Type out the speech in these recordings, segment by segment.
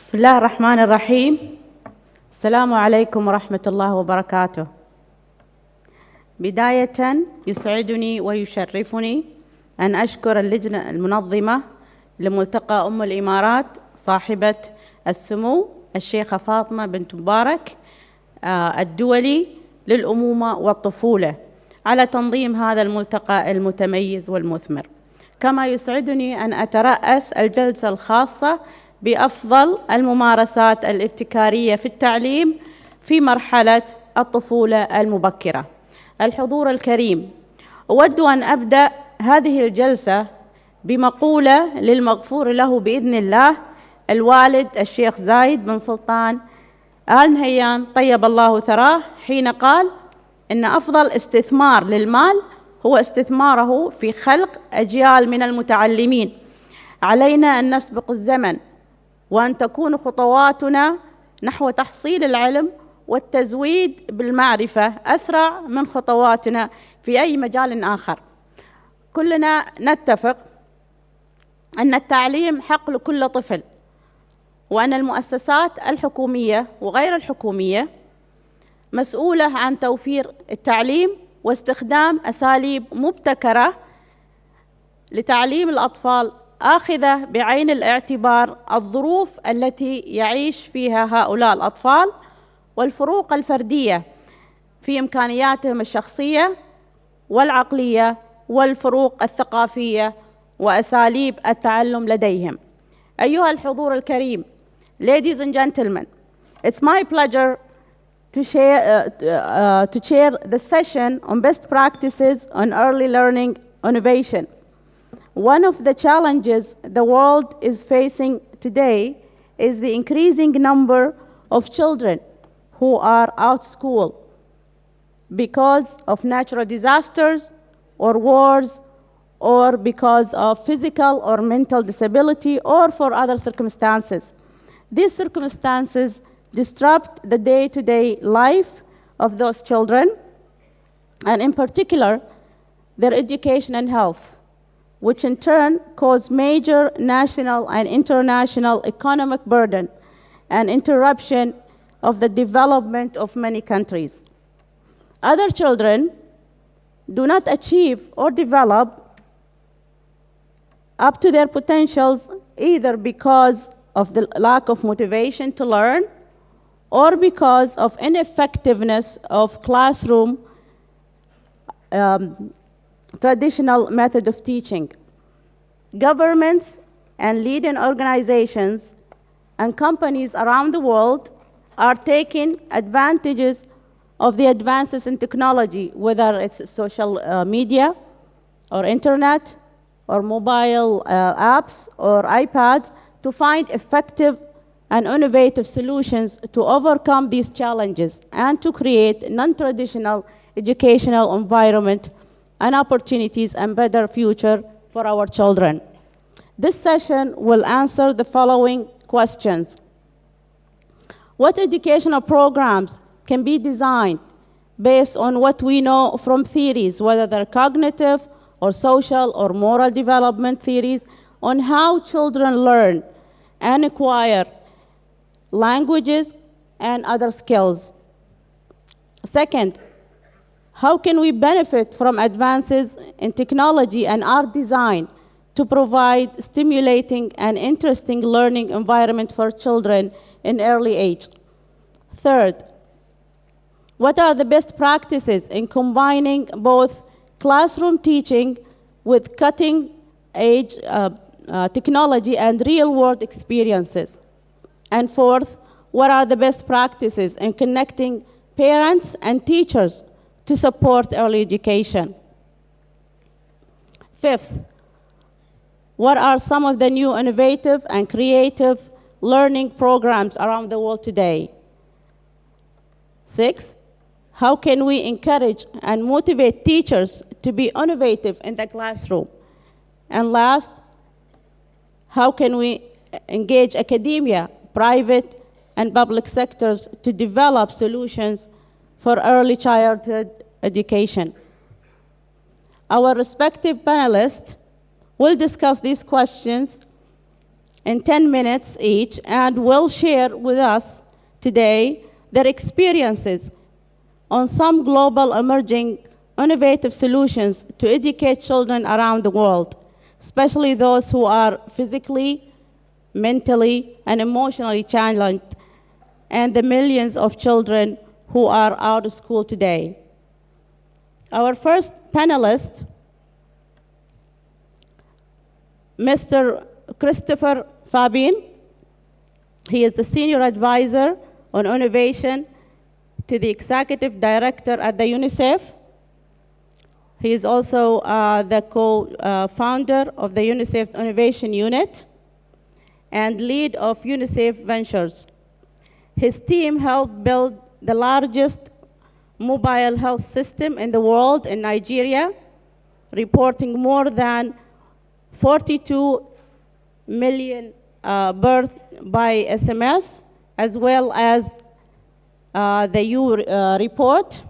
بسم الله الرحمن الرحيم. السلام عليكم ورحمة الله وبركاته. بداية يسعدني ويشرفني أن أشكر اللجنة المنظمة لملتقى أم الإمارات صاحبة السمو الشيخة فاطمة بنت مبارك الدولي للأمومة والطفولة على تنظيم هذا الملتقى المتميز والمثمر. كما يسعدني أن أترأس الجلسة الخاصة بأفضل الممارسات الابتكارية في التعليم في مرحلة الطفولة المبكرة. الحضور الكريم، أود أن أبدأ هذه الجلسة بمقولة للمغفور له بإذن الله الوالد الشيخ زايد بن سلطان آل نهيان طيب الله ثراه، حين قال إن أفضل استثمار للمال هو استثماره في خلق أجيال من المتعلمين. علينا أن نسبق الزمن وأن تكون خطواتنا نحو تحصيل العلم والتزويد بالمعرفة أسرع من خطواتنا في أي مجال آخر. كلنا نتفق أن التعليم حق لكل طفل، وأن المؤسسات الحكومية وغير الحكومية مسؤولة عن توفير التعليم واستخدام أساليب مبتكرة لتعليم الأطفال، آخذة بعين الاعتبار الظروف التي يعيش فيها هؤلاء الأطفال والفروق الفردية في إمكانياتهم الشخصية والعقلية والفروق الثقافية وأساليب التعلم لديهم. أيها الحضور الكريم, ladies and gentlemen, it's my pleasure to chair the session on best practices on early learning innovation. One of the challenges the world is facing today is the increasing number of children who are out of school because of natural disasters or wars, or because of physical or mental disability, or for other circumstances. These circumstances disrupt the day-to-day life of those children, and in particular, their education and health, which in turn cause major national and international economic burden and interruption of the development of many countries. Other children do not achieve or develop up to their potentials either because of the lack of motivation to learn or because of ineffectiveness of classroom traditional method of teaching. Governments and leading organizations and companies around the world are taking advantages of the advances in technology, whether it's social media or internet or mobile apps or iPads, to find effective and innovative solutions to overcome these challenges and to create non-traditional educational environment and opportunities and better future for our children. This session will answer the following questions. What educational programs can be designed based on what we know from theories, whether they're cognitive or social or moral development theories, on how children learn and acquire languages and other skills? Second, how can we benefit from advances in technology and art design to provide stimulating and interesting learning environment for children in early age? Third, what are the best practices in combining both classroom teaching with cutting-edge technology and real-world experiences? And fourth, what are the best practices in connecting parents and teachers to support early education? Fifth, what are some of the new innovative and creative learning programs around the world today? Sixth, how can we encourage and motivate teachers to be innovative in the classroom? And last, how can we engage academia, private and public sectors to develop solutions for early childhood education? Our respective panelists will discuss these questions in 10 minutes each and will share with us today their experiences on some global emerging innovative solutions to educate children around the world, especially those who are physically, mentally, and emotionally challenged, and the millions of children who are out of school today. Our first panelist, Mr. Christopher Fabin. He is the Senior Advisor on Innovation to the Executive Director at the UNICEF. He is also the co-founder of the UNICEF's Innovation Unit and lead of UNICEF Ventures. His team helped build the largest mobile health system in the world in Nigeria, reporting more than 42 million births by SMS, as well as the U report,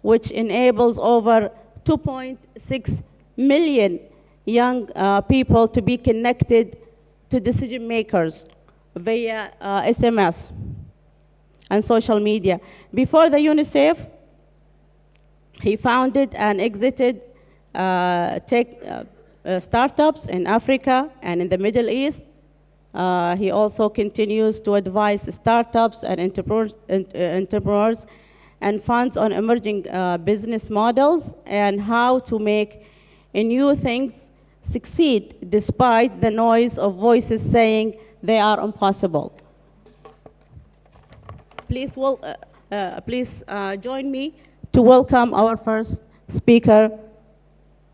which enables over 2.6 million young people to be connected to decision makers via SMS and social media. Before the UNICEF, he founded and exited tech startups in Africa and in the Middle East. He also continues to advise startups and entrepreneurs and funds on emerging business models and how to make new things succeed despite the noise of voices saying they are impossible. Please join me to welcome our first speaker,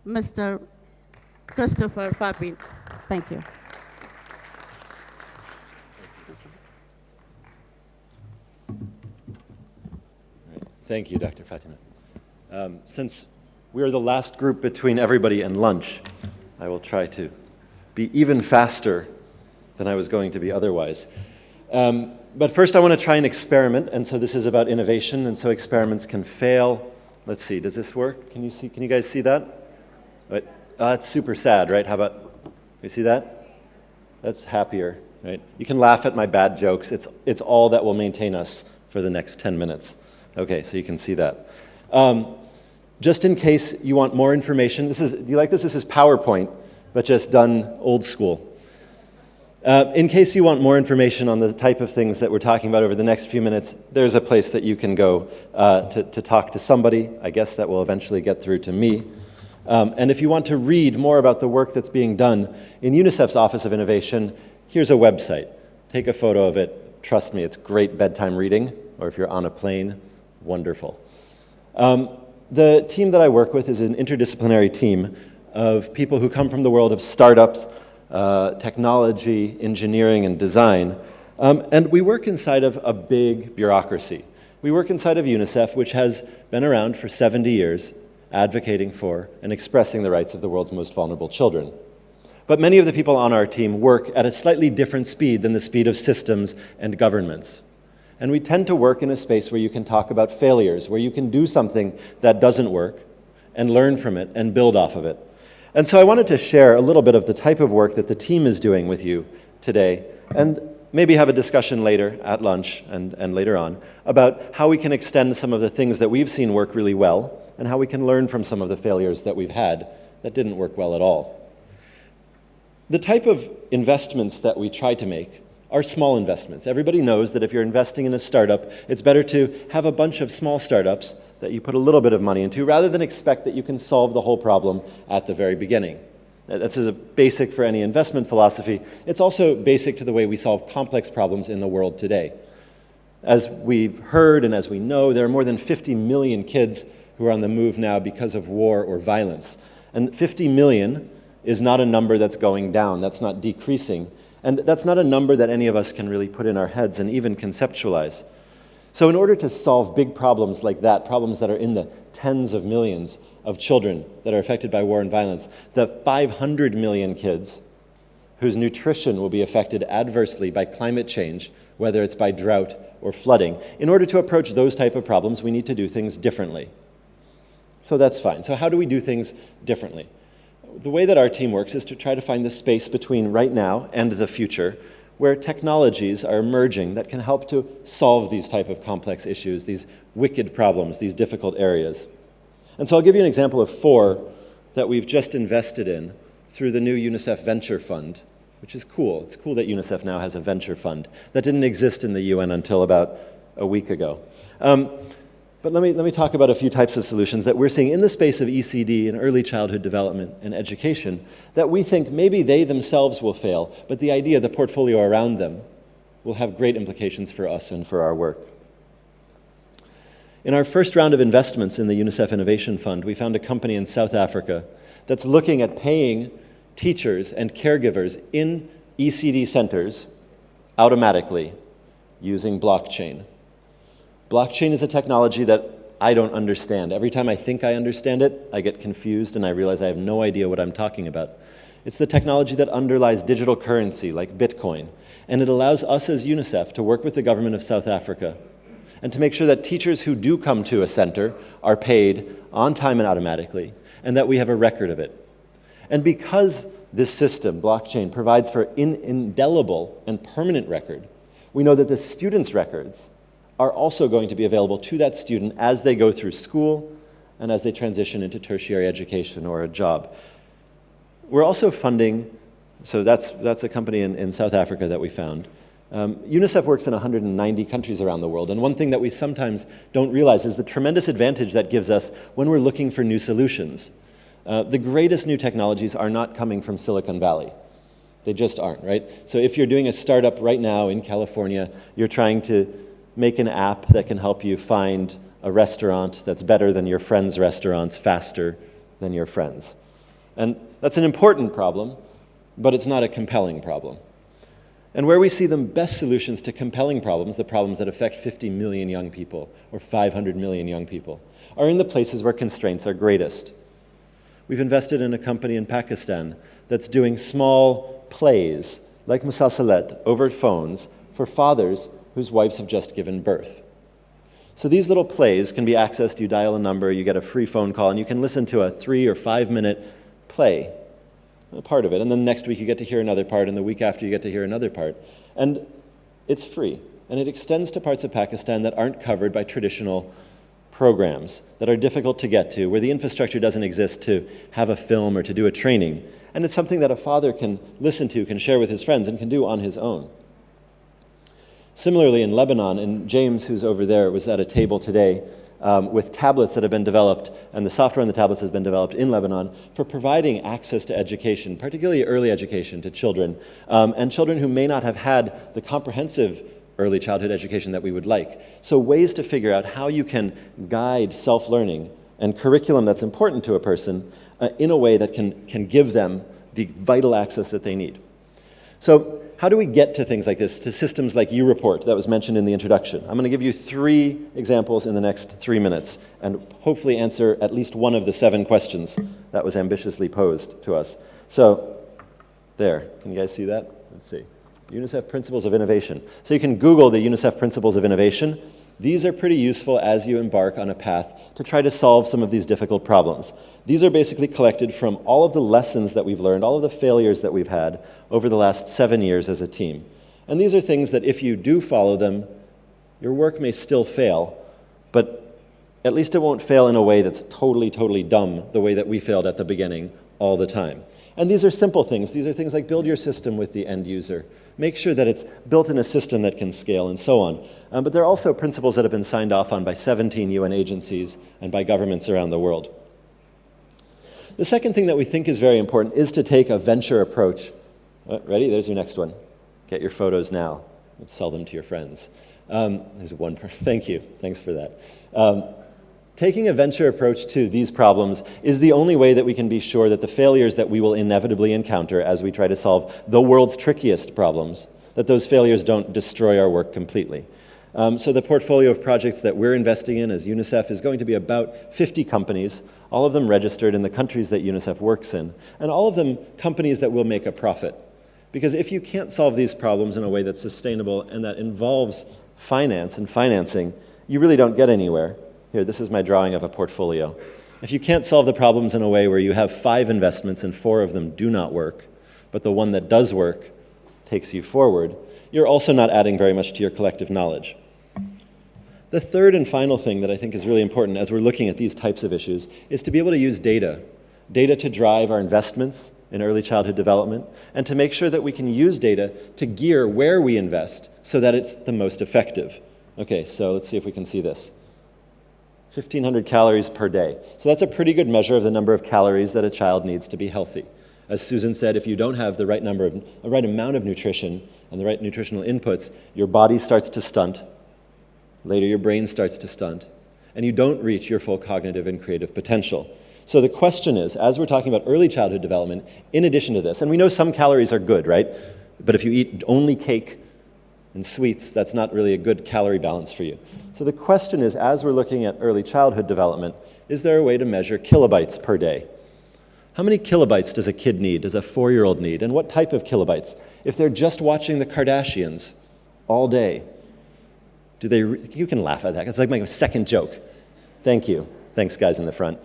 Mr. Christopher Fabin. Thank you. Thank you, Dr. Fatima. Since we are the last group between everybody and lunch, I will try to be even faster than I was going to be otherwise. But first I want to try an experiment, and so this is about innovation, and so experiments can fail. Let's see, does this work? Can you guys see that? Right. Oh, that's super sad, right? How about, you see that? That's happier, right? You can laugh at my bad jokes. It's all that will maintain us for the next 10 minutes. Okay, so you can see that. Just in case you want more information, do you like this? This is PowerPoint, but just done old school. In case you want more information on the type of things that we're talking about over the next few minutes, there's a place that you can go to talk to somebody. I guess that will eventually get through to me. And if you want to read more about the work that's being done in UNICEF's Office of Innovation, here's a website. Take a photo of it. Trust me, it's great bedtime reading, or if you're on a plane, wonderful. The team that I work with is an interdisciplinary team of people who come from the world of startups, technology, engineering, and design. And we work inside of a big bureaucracy. We work inside of UNICEF, which has been around for 70 years, advocating for and expressing the rights of the world's most vulnerable children. But many of the people on our team work at a slightly different speed than the speed of systems and governments. And we tend to work in a space where you can talk about failures, where you can do something that doesn't work and learn from it and build off of it. And so I wanted to share a little bit of the type of work that the team is doing with you today, and maybe have a discussion later at lunch and later on about how we can extend some of the things that we've seen work really well and how we can learn from some of the failures that we've had that didn't work well at all. The type of investments that we try to make are small investments. Everybody knows that if you're investing in a startup, it's better to have a bunch of small startups that you put a little bit of money into rather than expect that you can solve the whole problem at the very beginning. That's as a basic for any investment philosophy. It's also basic to the way we solve complex problems in the world today. As we've heard and as we know, there are more than 50 million kids who are on the move now because of war or violence. And 50 million is not a number that's going down, that's not decreasing. And that's not a number that any of us can really put in our heads and even conceptualize. So in order to solve big problems like that, problems that are in the tens of millions of children that are affected by war and violence, the 500 million kids whose nutrition will be affected adversely by climate change, whether it's by drought or flooding, in order to approach those type of problems, we need to do things differently. So that's fine. So how do we do things differently? the way that our team works is to try to find the space between right now and the future, where technologies are emerging that can help to solve these type of complex issues, these wicked problems, these difficult areas. And so I'll give you an example of 4 that we've just invested in through the new UNICEF Venture Fund, which is cool. It's cool that UNICEF now has a venture fund. That didn't exist in the UN until about a week ago. But let me talk about a few types of solutions that we're seeing in the space of ECD and early childhood development and education that we think maybe they themselves will fail, but the idea, the portfolio around them, will have great implications for us and for our work. In our first round of investments in the UNICEF Innovation Fund, we found a company in South Africa that's looking at paying teachers and caregivers in ECD centers automatically using blockchain. Blockchain is a technology that I don't understand. Every time I think I understand it, I get confused and I realize I have no idea what I'm talking about. It's the technology that underlies digital currency like Bitcoin, and it allows us as UNICEF to work with the government of South Africa and to make sure that teachers who do come to a center are paid on time and automatically, and that we have a record of it. And because this system, blockchain, provides for an indelible and permanent record, we know that the students' records are also going to be available to that student as they go through school and as they transition into tertiary education or a job. We're also funding, so that's a company in South Africa that we found. UNICEF works in 190 countries around the world, and one thing that we sometimes don't realize is the tremendous advantage that gives us when we're looking for new solutions. The greatest new technologies are not coming from Silicon Valley. They just aren't, right? So if you're doing a startup right now in California, you're trying to make an app that can help you find a restaurant that's better than your friend's restaurants, faster than your friends. And that's an important problem, but it's not a compelling problem. And where we see the best solutions to compelling problems, the problems that affect 50 million young people or 500 million young people, are in the places where constraints are greatest. We've invested in a company in Pakistan that's doing small plays, like musalsalat, over phones for fathers whose wives have just given birth. So these little plays can be accessed. You dial a number, you get a free phone call, and you can listen to a 3 or 5 minute play, a part of it. And then next week you get to hear another part, and the week after you get to hear another part. And it's free. And it extends to parts of Pakistan that aren't covered by traditional programs, that are difficult to get to, where the infrastructure doesn't exist to have a film or to do a training. And it's something that a father can listen to, can share with his friends, and can do on his own. Similarly, in Lebanon, and James, who's over there, was at a table today with tablets that have been developed, and the software on the tablets has been developed in Lebanon for providing access to education, particularly early education to children, and children who may not have had the comprehensive early childhood education that we would like. So ways to figure out how you can guide self-learning and curriculum that's important to a person in a way that can give them the vital access that they need. So how do we get to things like this, to systems like U-Report that was mentioned in the introduction? I'm going to give you 3 examples in the next 3 minutes and hopefully answer at least one of the 7 questions that was ambitiously posed to us. So there, can you guys see that? Let's see. UNICEF Principles of Innovation. So you can Google the UNICEF Principles of Innovation. These are pretty useful as you embark on a path to try to solve some of these difficult problems. These are basically collected from all of the lessons that we've learned, all of the failures that we've had over the last 7 years as a team. And these are things that if you do follow them, your work may still fail, but at least it won't fail in a way that's totally dumb, the way that we failed at the beginning all the time. And these are simple things. These are things like build your system with the end user. Make sure that it's built in a system that can scale and so on. But there are also principles that have been signed off on by 17 UN agencies and by governments around the world. The second thing that we think is very important is to take a venture approach. Ready? There's your next one. Get your photos now. Let's sell them to your friends. There's one. Thank you. Thanks for that. Taking a venture approach to these problems is the only way that we can be sure that the failures that we will inevitably encounter as we try to solve the world's trickiest problems, that those failures don't destroy our work completely. So the portfolio of projects that we're investing in as UNICEF is going to be about 50 companies, all of them registered in the countries that UNICEF works in, and all of them companies that will make a profit. Because if you can't solve these problems in a way that's sustainable and that involves finance and financing, you really don't get anywhere. Here, this is my drawing of a portfolio. If you can't solve the problems in a way where you have 5 investments and 4 of them do not work, but the one that does work takes you forward, you're also not adding very much to your collective knowledge. The third and final thing that I think is really important as we're looking at these types of issues is to be able to use data to drive our investments in early childhood development, and to make sure that we can use data to gear where we invest so that it's the most effective. Okay, so let's see if we can see this. 1,500 calories per day. So that's a pretty good measure of the number of calories that a child needs to be healthy. As Susan said, if you don't have the right amount of nutrition and the right nutritional inputs, your body starts to stunt. Later, your brain starts to stunt, and you don't reach your full cognitive and creative potential. So the question is, as we're talking about early childhood development, in addition to this, and we know some calories are good, right? But if you eat only cake and sweets, that's not really a good calorie balance for you. So the question is, as we're looking at early childhood development, is there a way to measure kilobytes per day? How many kilobytes does a kid need, does a 4-year-old need, and what type of kilobytes? If they're just watching the Kardashians all day, you can laugh at that, it's like my second joke. Thank you. Thanks, guys in the front.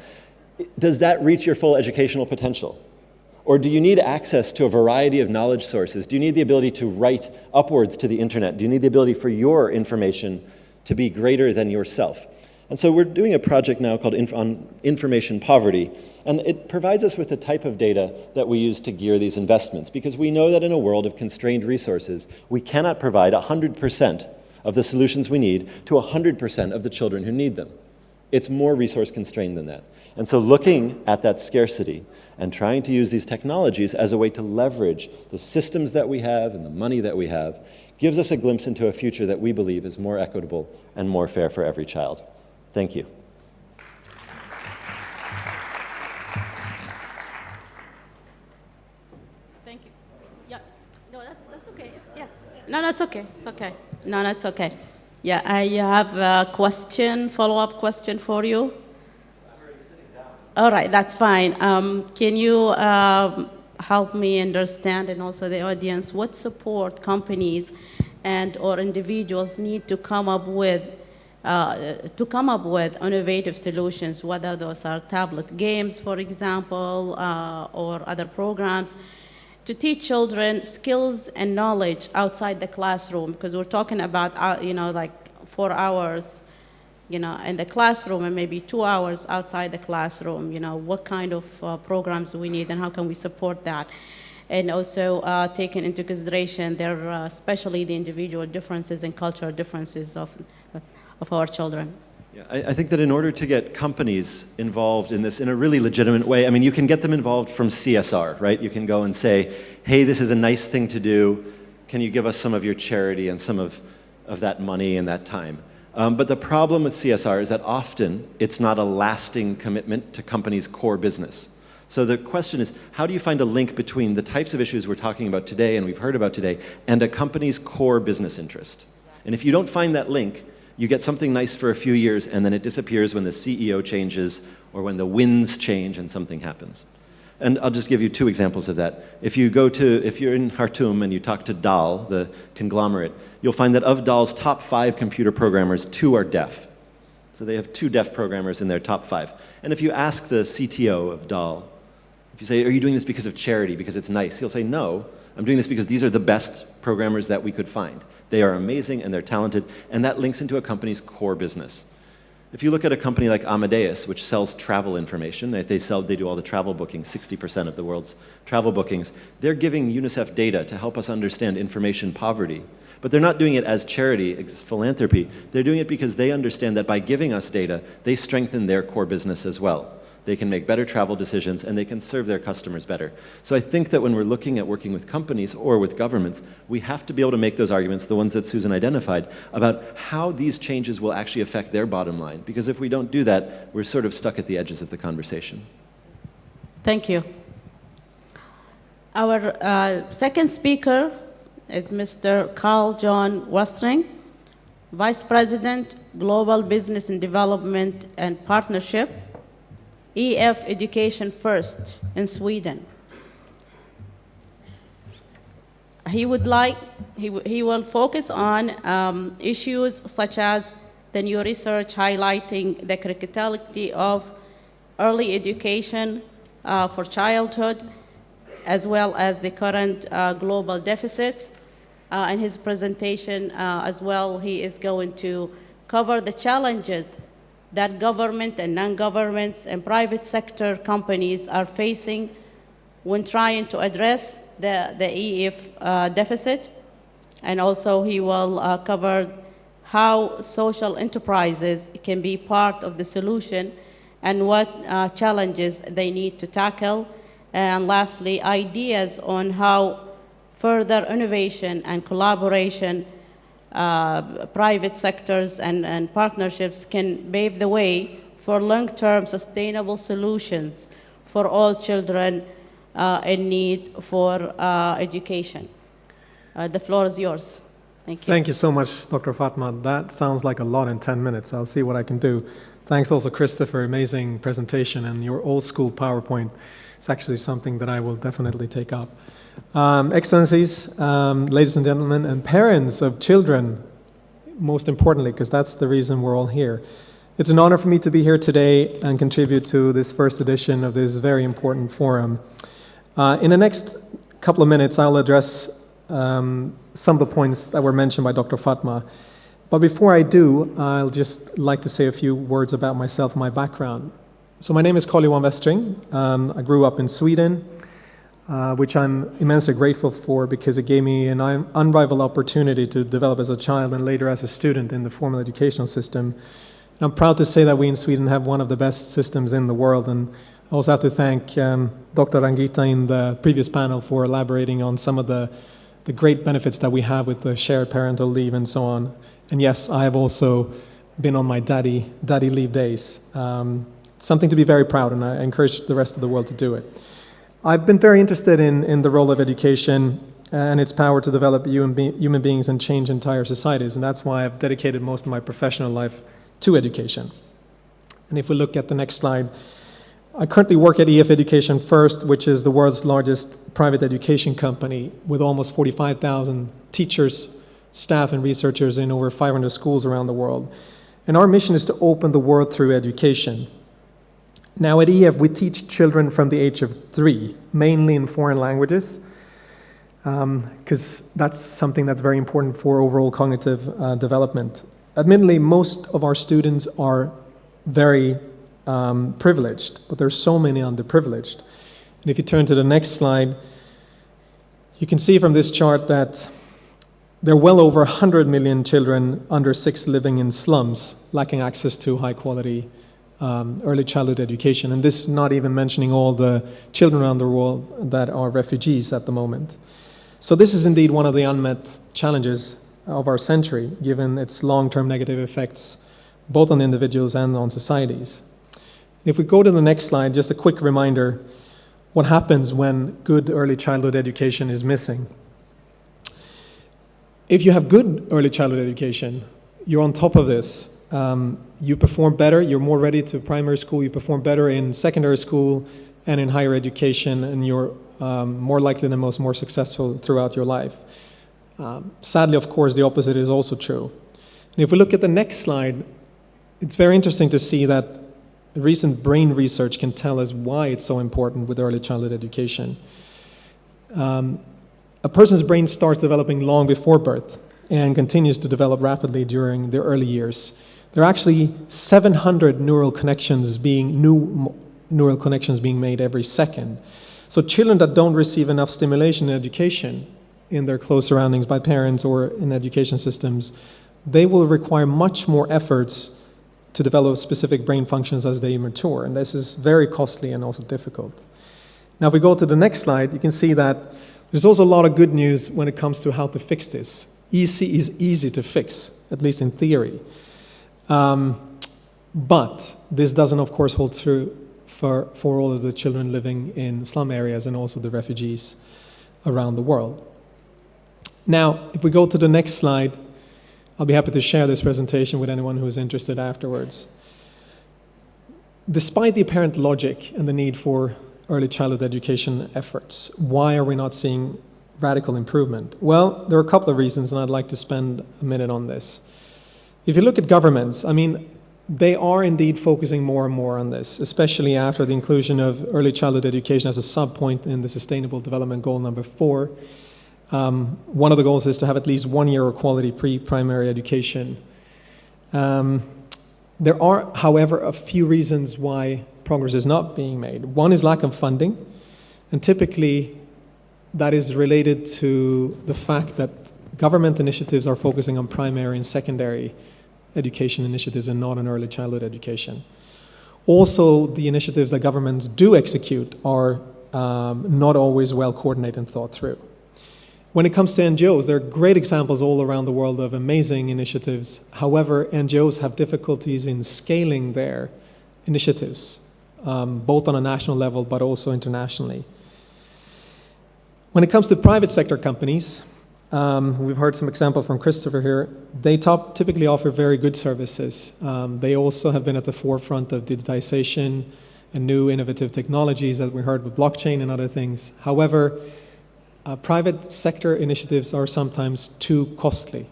Does that reach your full educational potential? Or do you need access to a variety of knowledge sources? Do you need the ability to write upwards to the internet? Do you need the ability for your information to be greater than yourself? And so we're doing a project now called on information poverty, and it provides us with the type of data that we use to gear these investments, because we know that in a world of constrained resources, we cannot provide 100% of the solutions we need to 100% of the children who need them. It's more resource constrained than that. And so looking at that scarcity and trying to use these technologies as a way to leverage the systems that we have and the money that we have gives us a glimpse into a future that we believe is more equitable and more fair for every child. Thank you. Thank you. Yeah. No, that's okay. Yeah. No, that's okay. It's okay. No, that's okay. Yeah, I have a question, follow-up question for you. All right, that's fine. Can you help me understand, and also the audience, what support companies and or individuals need to come up with innovative solutions, whether those are tablet games, for example, or other programs, to teach children skills and knowledge outside the classroom? Because we're talking about, like 4 hours in the classroom and maybe 2 hours outside the classroom. What kind of programs do we need, and how can we support that? And also taking into consideration especially the individual differences and cultural differences of our children. Yeah, I think that in order to get companies involved in this in a really legitimate way, I mean, you can get them involved from CSR, right? You can go and say, hey, this is a nice thing to do. Can you give us some of your charity and some of that money and that time? But the problem with CSR is that often it's not a lasting commitment to companies' core business. So the question is, how do you find a link between the types of issues we're talking about today and we've heard about today and a company's core business interest? And if you don't find that link, you get something nice for a few years and then it disappears when the CEO changes or when the winds change and something happens. And I'll just give you 2 examples of that. If you're in Khartoum and you talk to DAL, the conglomerate, you'll find that of DAL's top 5 computer programmers, 2 are deaf. So they have 2 deaf programmers in their top 5. And if you ask the CTO of DAL, if you say, are you doing this because of charity, because it's nice? He'll say, no, I'm doing this because these are the best programmers that we could find. They are amazing and they're talented, and that links into a company's core business. If you look at a company like Amadeus, which sells travel information, they do all the travel bookings, 60% of the world's travel bookings, they're giving UNICEF data to help us understand information poverty. But they're not doing it as charity, as philanthropy. They're doing it because they understand that by giving us data, they strengthen their core business as well. They can make better travel decisions, and they can serve their customers better. So I think that when we're looking at working with companies or with governments, we have to be able to make those arguments, the ones that Susan identified, about how these changes will actually affect their bottom line. Because if we don't do that, we're sort of stuck at the edges of the conversation. Thank you. Our second speaker is Mr. Carl John Westring, Vice President, Global Business and Development and Partnership, EF Education First in Sweden. He will focus on issues such as the new research highlighting the criticality of early education for childhood, as well as the current global deficits. In his presentation as well, he is going to cover the challenges that government and non-governments and private sector companies are facing when trying to address the EF deficit. And also he will cover how social enterprises can be part of the solution and what challenges they need to tackle. And lastly, ideas on how further innovation and collaboration, private sectors and partnerships can pave the way for long-term sustainable solutions for all children in need for education. The floor is yours. Thank you. Thank you so much, Dr. Fatma. That sounds like a lot in 10 minutes. I'll see what I can do. Thanks also, Christopher. Amazing presentation. And your old school PowerPoint is actually something that I will definitely take up. Excellencies, ladies and gentlemen, and parents of children, most importantly, because that's the reason we're all here. It's an honor for me to be here today and contribute to this first edition of this very important forum. In the next couple of minutes, I'll address some of the points that were mentioned by Dr. Fatma. But before I do, I'll just like to say a few words about myself and my background. So my name is Carl-Johan Westring. I grew up in Sweden, which I'm immensely grateful for because it gave me an unrivaled opportunity to develop as a child and later as a student in the formal educational system. And I'm proud to say that we in Sweden have one of the best systems in the world. And I also have to thank Dr. Rangita in the previous panel for elaborating on some of the great benefits that we have with the shared parental leave and so on. And yes, I have also been on my daddy leave days. Something to be very proud, and I encourage the rest of the world to do it. I've been very interested in the role of education and its power to develop human beings and change entire societies, and that's why I've dedicated most of my professional life to education. And if we look at the next slide, I currently work at EF Education First, which is the world's largest private education company with almost 45,000 teachers, staff, and researchers in over 500 schools around the world. And our mission is to open the world through education. Now at EF, we teach children from the age of 3, mainly in foreign languages, because that's something that's very important for overall cognitive development. Admittedly, most of our students are very privileged, but there's so many underprivileged. And if you turn to the next slide, you can see from this chart that there are well over 100 million children under 6 living in slums, lacking access to high-quality early childhood education. And this is not even mentioning all the children around the world that are refugees at the moment. So this is indeed one of the unmet challenges of our century, given its long-term negative effects, both on individuals and on societies. If we go to the next slide, just a quick reminder, what happens when good early childhood education is missing. If you have good early childhood education, you're on top of this. You perform better, you're more ready to primary school, you perform better in secondary school and in higher education, and you're more likely than most more successful throughout your life. Sadly, of course, the opposite is also true. And if we look at the next slide, it's very interesting to see that recent brain research can tell us why it's so important with early childhood education. A person's brain starts developing long before birth and continues to develop rapidly during their early years. There are actually 700 new neural connections being made every second. So children that don't receive enough stimulation and education in their close surroundings by parents or in education systems, they will require much more efforts to develop specific brain functions as they mature. And this is very costly and also difficult. Now, if we go to the next slide, you can see that there's also a lot of good news when it comes to how to fix this. EC is easy to fix, at least in theory. But this doesn't, of course, hold true for all of the children living in slum areas and also the refugees around the world. Now, if we go to the next slide, I'll be happy to share this presentation with anyone who is interested afterwards. Despite the apparent logic and the need for early childhood education efforts, why are we not seeing radical improvement? Well, there are a couple of reasons, and I'd like to spend a minute on this. If you look at governments, I mean, they are indeed focusing more and more on this, especially after the inclusion of early childhood education as a sub-point in the Sustainable Development Goal number 4. One of the goals is to have at least 1 year of quality pre-primary education. There are, however, a few reasons why progress is not being made. One is lack of funding, and typically that is related to the fact that government initiatives are focusing on primary and secondary education initiatives and not on early childhood education. Also, the initiatives that governments do execute are not always well coordinated and thought through. When it comes to NGOs, there are great examples all around the world of amazing initiatives. However, NGOs have difficulties in scaling their initiatives, both on a national level but also internationally. When it comes to private sector companies, we've heard some examples from Christopher here. They typically offer very good services. They also have been at the forefront of digitization and new innovative technologies, as we heard with blockchain and other things. However, private sector initiatives are sometimes too costly,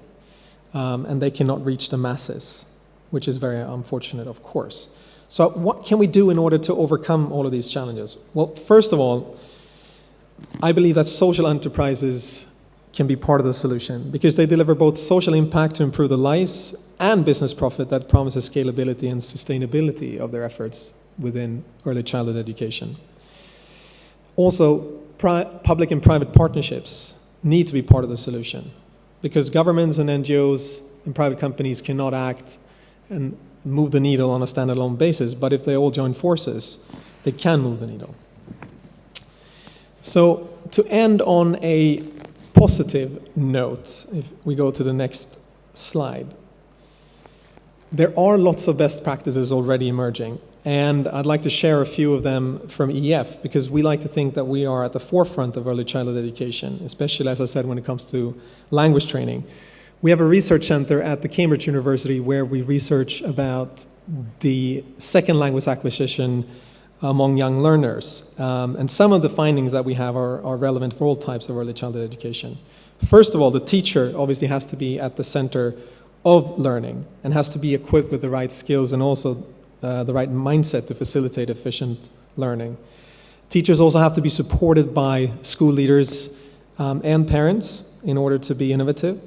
and they cannot reach the masses, which is very unfortunate, of course. So what can we do in order to overcome all of these challenges? Well, first of all, I believe that social enterprises can be part of the solution because they deliver both social impact to improve the lives and business profit that promises scalability and sustainability of their efforts within early childhood education. Also, public and private partnerships need to be part of the solution because governments and NGOs and private companies cannot act and move the needle on a standalone basis, but if they all join forces, they can move the needle. So to end on a positive note, if we go to the next slide, there are lots of best practices already emerging. And I'd like to share a few of them from EF because we like to think that we are at the forefront of early childhood education, especially, as I said, when it comes to language training. We have a research center at the Cambridge University where we research about the second language acquisition among young learners. And some of the findings that we have are relevant for all types of early childhood education. First of all, the teacher obviously has to be at the center of learning and has to be equipped with the right skills and also the right mindset to facilitate efficient learning. Teachers also have to be supported by school leaders and parents in order to be innovative.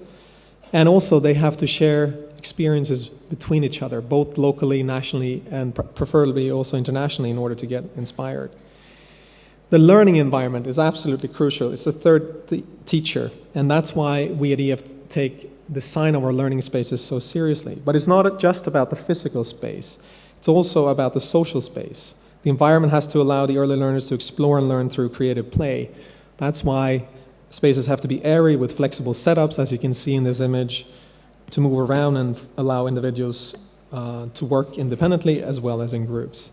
And also they have to share experiences between each other, both locally, nationally, and preferably also internationally in order to get inspired. The learning environment is absolutely crucial. It's the third teacher, and that's why we at EF take the design of our learning spaces so seriously. But it's not just about the physical space. It's also about the social space. The environment has to allow the early learners to explore and learn through creative play. That's why spaces have to be airy with flexible setups, as you can see in this image, to move around and allow individuals to work independently as well as in groups.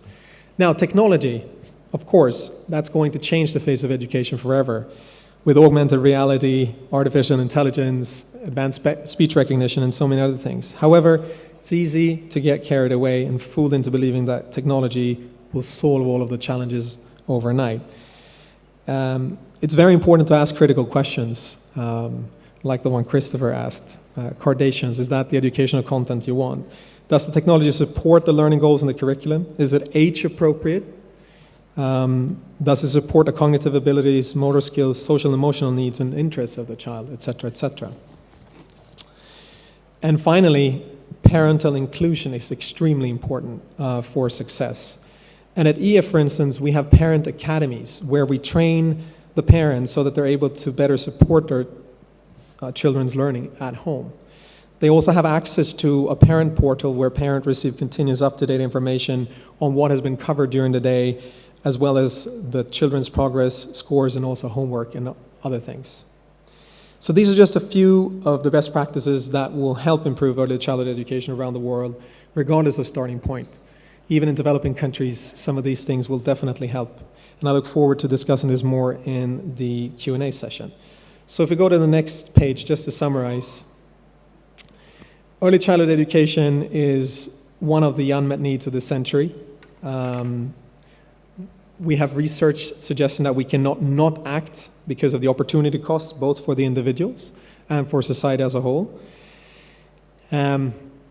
Now, technology, of course, that's going to change the face of education forever with augmented reality, artificial intelligence, advanced speech recognition, and so many other things. However, it's easy to get carried away and fooled into believing that technology will solve all of the challenges overnight. It's very important to ask critical questions, like the one Christopher asked. Cardations, is that the educational content you want? Does the technology support the learning goals in the curriculum? Is it age appropriate? Does it support the cognitive abilities, motor skills, social and emotional needs and interests of the child, etc., etc.? And finally, parental inclusion is extremely important for success. And at EF, for instance, we have parent academies where we train the parents so that they're able to better support their children's learning at home. They also have access to a parent portal where parents receive continuous up-to-date information on what has been covered during the day, as well as the children's progress, scores, and also homework and other things. So these are just a few of the best practices that will help improve early childhood education around the world, regardless of starting point. Even in developing countries, some of these things will definitely help. And I look forward to discussing this more in the Q&A session. So if we go to the next page, just to summarize, early childhood education is one of the unmet needs of the century. We have research suggesting that we cannot not act because of the opportunity costs, both for the individuals and for society as a whole.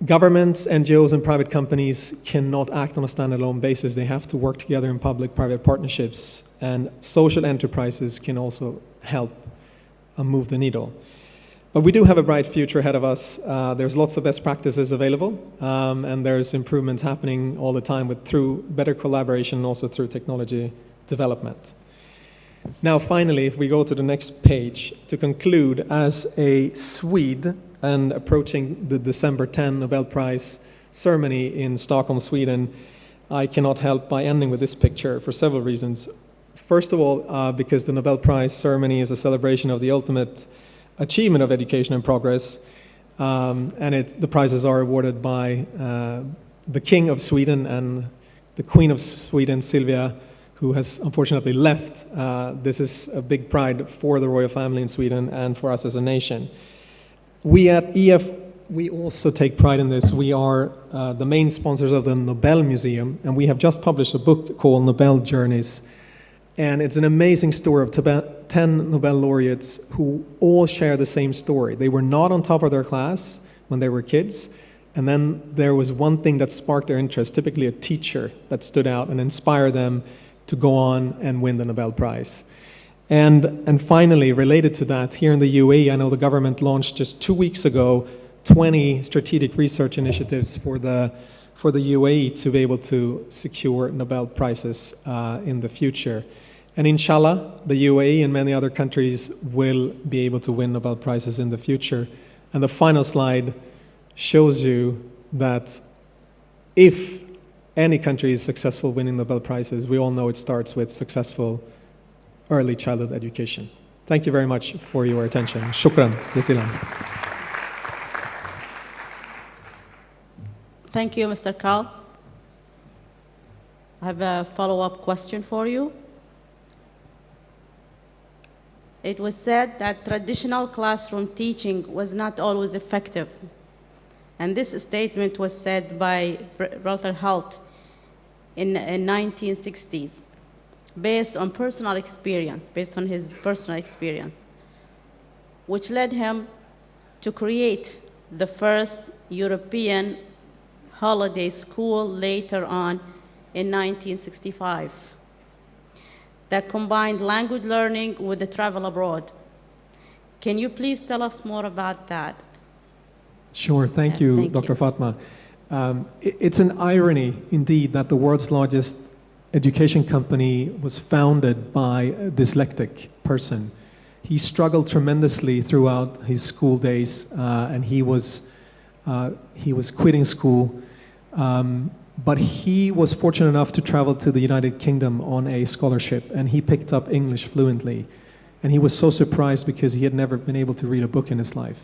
Governments, NGOs, and private companies cannot act on a standalone basis. They have to work together in public-private partnerships, and social enterprises can also help move the needle. But we do have a bright future ahead of us. There's lots of best practices available, and there's improvements happening all the time through better collaboration and also through technology development. Now, finally, if we go to the next page, to conclude, as a Swede and approaching the December 10 Nobel Prize ceremony in Stockholm, Sweden, I cannot help by ending with this picture for several reasons. First of all, because the Nobel Prize ceremony is a celebration of the ultimate achievement of education and progress, and the prizes are awarded by the King of Sweden and the Queen of Sweden, Silvia, who has unfortunately left. This is a big pride for the royal family in Sweden and for us as a nation. We at EF, we also take pride in this. We are the main sponsors of the Nobel Museum, and we have just published a book called Nobel Journeys. And it's an amazing story of 10 Nobel laureates who all share the same story. They were not on top of their class when they were kids, and then there was one thing that sparked their interest, typically a teacher that stood out and inspired them to go on and win the Nobel Prize. And finally, related to that, here in the UAE, I know the government launched just 2 weeks ago 20 strategic research initiatives for the UAE to be able to secure Nobel Prizes in the future. And inshallah, the UAE and many other countries will be able to win Nobel Prizes in the future. And the final slide shows you that if any country is successful winning Nobel Prizes, we all know it starts with successful early childhood education. Thank you very much for your attention. Shukran jazilan. Thank you, Mr. Carl. I have a follow-up question for you. It was said that traditional classroom teaching was not always effective. And this statement was said by Walter Halt in 1960s, based on his personal experience, which led him to create the first European holiday school later on in 1965 that combined language learning with the travel abroad. Can you please tell us more about that? Sure, thank you, Dr. Fatma. It's an irony, indeed, that the world's largest education company was founded by a dyslexic person. He struggled tremendously throughout his school days, and he was quitting school. But he was fortunate enough to travel to the United Kingdom on a scholarship, and he picked up English fluently. And he was so surprised because he had never been able to read a book in his life.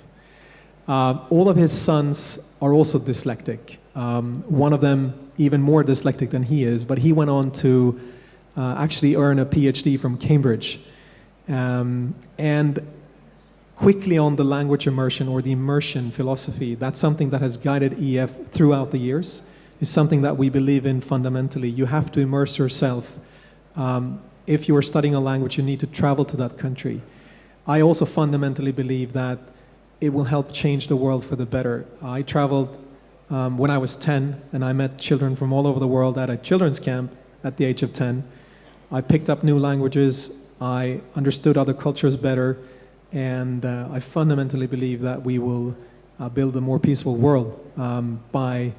All of his sons are also dyslexic. One of them even more dyslexic than he is, but he went on to actually earn a PhD from Cambridge. And quickly on the language immersion or the immersion philosophy, that's something that has guided EF throughout the years. It's something that we believe in fundamentally. You have to immerse yourself. If you are studying a language, you need to travel to that country. I also fundamentally believe that it will help change the world for the better. I traveled when I was 10, and I met children from all over the world at a children's camp at the age of 10. I picked up new languages, I understood other cultures better, and I fundamentally believe that we will build a more peaceful world by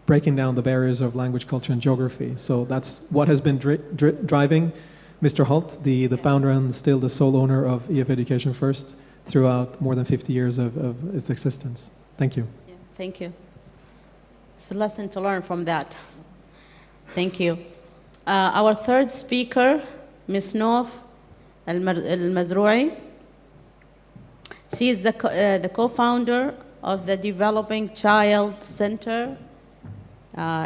breaking down the barriers of language, culture, and geography. So that's what has been driving Mr. Halt, the founder and still the sole owner of EF Education First, throughout more than 50 years of its existence. Thank you. Yeah, thank you. It's a lesson to learn from that. Thank you. Our third speaker, Ms. Nof Al-Mazroui. She is the co-founder of the Developing Child Center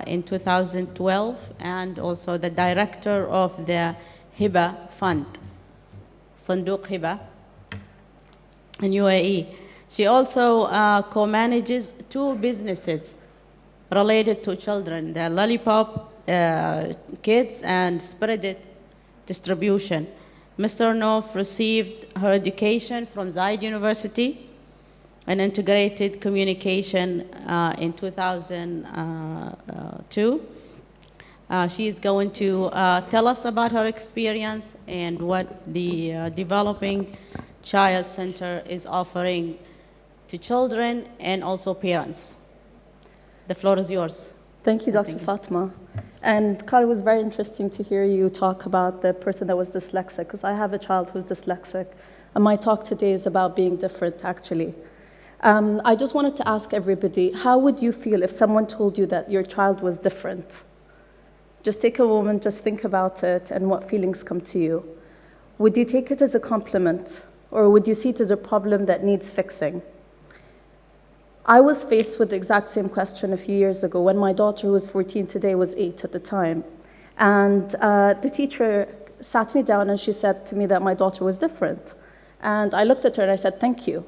in 2012, and also the director of the Hiba Fund, Sanduq Hiba, in UAE. She also co-manages 2 businesses related to children, the Lollipop Kids and Spread It Distribution. Mr. Nof received her education from Zayed University and integrated communication in 2002. She is going to tell us about her experience and what the Developing Child Center is offering to children and also parents. The floor is yours. Thank you, Dr. Fatma. And Carl, it was very interesting to hear you talk about the person that was dyslexic, because I have a child who's dyslexic, and my talk today is about being different, actually. I just wanted to ask everybody, how would you feel if someone told you that your child was different? Just take a moment, just think about it, and what feelings come to you. Would you take it as a compliment, or would you see it as a problem that needs fixing? I was faced with the exact same question a few years ago when my daughter, who was 14 today, was 8 at the time. And the teacher sat me down and she said to me that my daughter was different. And I looked at her and I said, "Thank you."